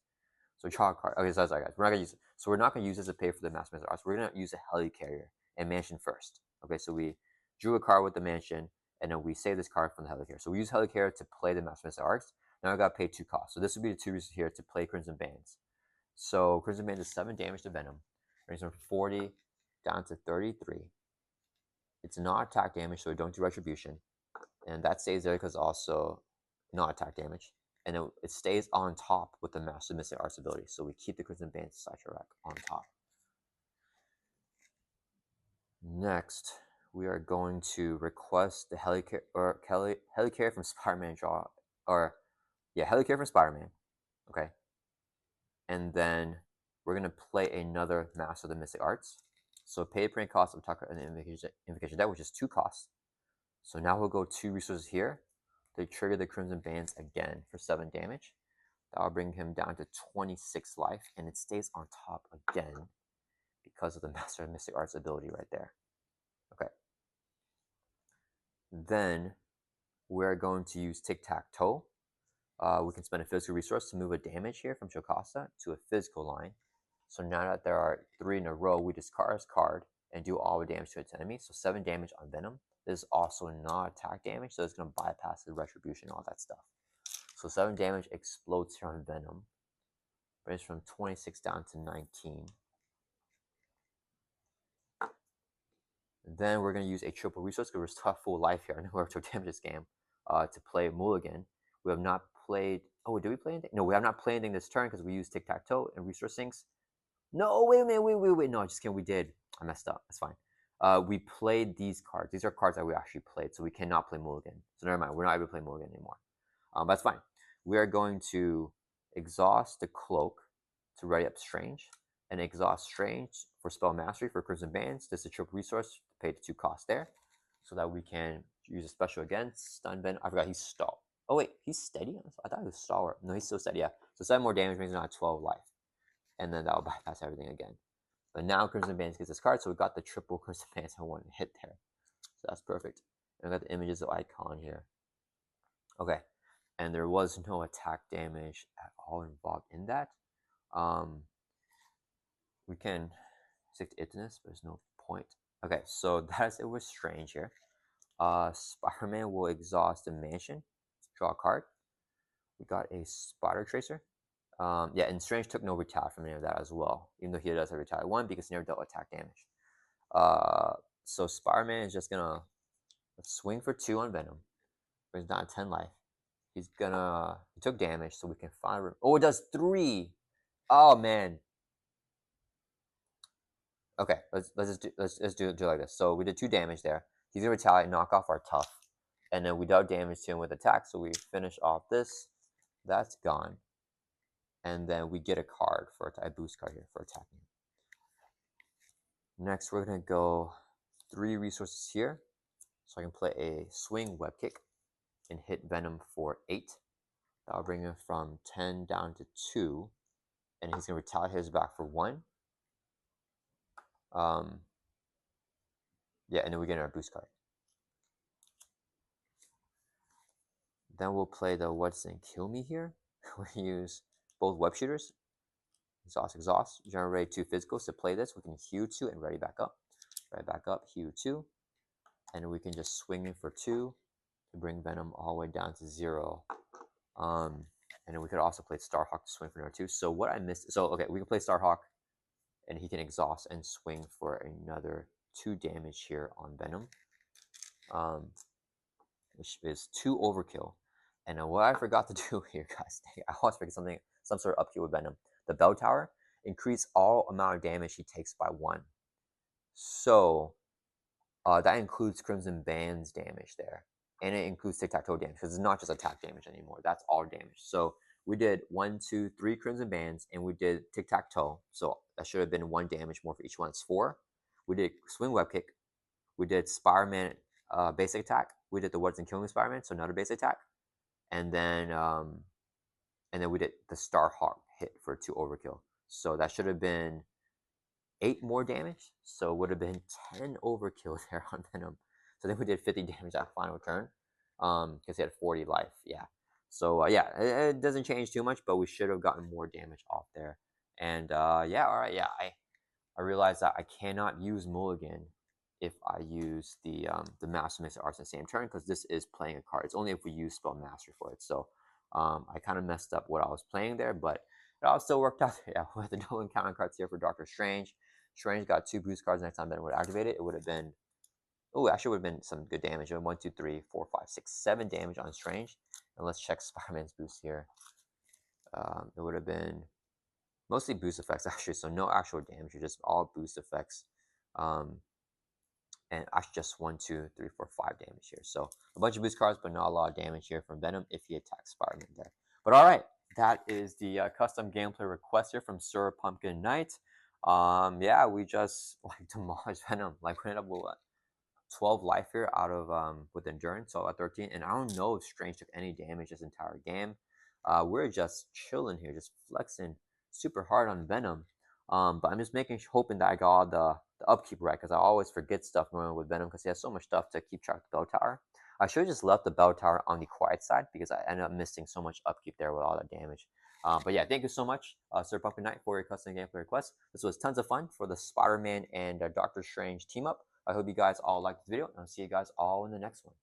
So So draw a card. Okay, so sorry guys. We're not gonna use it. So we're not gonna use this to pay for the Master Arts. We're gonna use a helicarrier and mansion first. Okay, so we drew a card with the mansion, and then we save this card from the helicarrier. So we use helicarrier to play the Master Arts. Now I gotta pay 2 costs. So this would be the 2 reasons here to play Crimson Bands. So Crimson Bands is 7 damage to Venom, brings from 40 down to 33. It's not attack damage, so we don't do retribution, and that stays there because also not attack damage. And it stays on top with the Master Mystic Arts ability. So we keep the Crimson Band Cyterac on top. Next, we are going to request the helicarrier from Spider-Man draw, or yeah, helicarrier from Spider-Man. Okay, and then we're gonna play another Master of the Mystic Arts. So pay print cost of Tucker and the Invocation deck, which is 2 costs. So now we'll go 2 resources here. They trigger the Crimson Bands again for 7 damage. That'll bring him down to 26 life, and it stays on top again because of the Master of Mystic Arts ability right there. Okay. Then we're going to use Tic-Tac-Toe. We can spend a physical resource to move a damage here from Jocasta to a physical line. So now that there are 3 in a row, we discard his card and do all the damage to its enemy. So 7 damage on Venom. This is also not attack damage, so it's going to bypass the retribution and all that stuff. So 7 damage explodes here on Venom. Brings from 26 down to 19. Then we're going to use a triple resource because we're still at full life here. I know we're to damage this game to play Mulligan. We have not played... Oh, did we play anything? No, we have not played anything this turn because we used Tic-Tac-Toe and resource sinks. No, wait a minute, wait. No, just kidding, we did. I messed up. That's fine. We played these cards. These are cards that we actually played, so we cannot play Mulligan. So never mind, we're not able to play Mulligan anymore. That's fine. We are going to exhaust the Cloak to ready up Strange, and exhaust Strange for Spell Mastery for Crimson Bands. This is a triple resource to pay the 2 costs there, so that we can use a special again. Stun Venom. I forgot he's stall. Oh wait, he's steady? I thought he was stalwart. No, he's still steady, yeah. So 7 more damage brings him down to 12 life. And then that'll bypass everything again. But now Crimson Bands gets this card, so we got the triple Crimson Bands in one hit there. So that's perfect. And we got the images of Icon here. Okay. And there was no attack damage at all involved in that. We can stick to Itness, but there's no point. Okay, so that's it with Strange here. Spider-Man will exhaust the Mansion, draw a card. We got a Spider Tracer. Yeah, and Strange took no retaliate from any of that as well, even though he does have retaliate 1 because he never dealt attack damage. So Spider-Man is just gonna swing for 2 on Venom. Brings down 10 life. He took damage, so we can find. Oh, it does 3. Oh man. Okay, let's do it like this. So we did 2 damage there. He's gonna retaliate, knock off our tough, and then we dealt damage to him with attack. So we finish off this. That's gone. And then we get a card for a boost card here for attacking. Next, we're gonna go 3 resources here, so I can play a swing web kick and hit Venom for 8. That'll bring him from 10 down to 2, and he's gonna retaliate his back for 1. Yeah, and then we get our boost card. Then we'll play the What's and Kill Me here. We use both web shooters. Exhaust. Generate 2 physicals to play this. We can heal 2 and ready back up. Ready back up, heal 2. And we can just swing in for 2 to bring Venom all the way down to 0. And then we could also play Starhawk to swing for another 2. So what I missed... So, okay, we can play Starhawk, and he can exhaust and swing for another 2 damage here on Venom. Which is 2 overkill. And what I forgot to do here, guys, I always forget some sort of upkeep with Venom. The Bell Tower, increase all amount of damage he takes by 1. So that includes Crimson Band's damage there. And it includes Tic-Tac-Toe damage, because it's not just attack damage anymore. That's all damage. So we did 1, 2, 3 Crimson Bands, and we did Tic-Tac-Toe. So that should have been 1 damage more for each one. It's 4. We did Swing Web Kick. We did Spider-Man basic attack. We did the What's and Killing Spider-Man, so another basic attack. And then we did the Starhawk hit for 2 overkill. So that should have been 8 more damage. So it would have been 10 overkill there on Venom. So then we did 50 damage that final turn. Because he had 40 life. Yeah. So yeah, it doesn't change too much, but we should have gotten more damage off there. And yeah, all right, yeah, I realized that I cannot use Mulligan if I use the Master Mix Arts in the same turn, because this is playing a card. It's only if we use Spell Mastery for it. So I kind of messed up what I was playing there, but it all still worked out. Yeah, with the no encounter cards here for Doctor Strange. Strange got 2 boost cards next time that it would activate it. It would have been, oh, actually would have been some good damage. 1, 2, 3, 4, 5, 6, 7 damage on Strange. And let's check Spider-Man's boost here. It would have been mostly boost effects actually, so no actual damage, just all boost effects. And actually just 1, 2, 3, 4, 5 damage here. So a bunch of boost cards, but not a lot of damage here from Venom if he attacks Spider-Man there. But all right, that is the custom gameplay request here from SirPumpkinKnight. Yeah, we just like demolished Venom. Like we ended up with 12 life here out of with endurance, so at 13. And I don't know if Strange took any damage this entire game. We're just chilling here, just flexing super hard on Venom. But I'm just hoping that I got all the upkeep right, because I always forget stuff normally with Venom because he has so much stuff to keep track of the bell tower. I should have just left the bell tower on the quiet side because I ended up missing so much upkeep there with all that damage. But yeah, thank you so much, SirPumpkinKnight, for your custom gameplay request. This was tons of fun for the Spider-Man and Doctor Strange team up. I hope you guys all liked this video, and I'll see you guys all in the next one.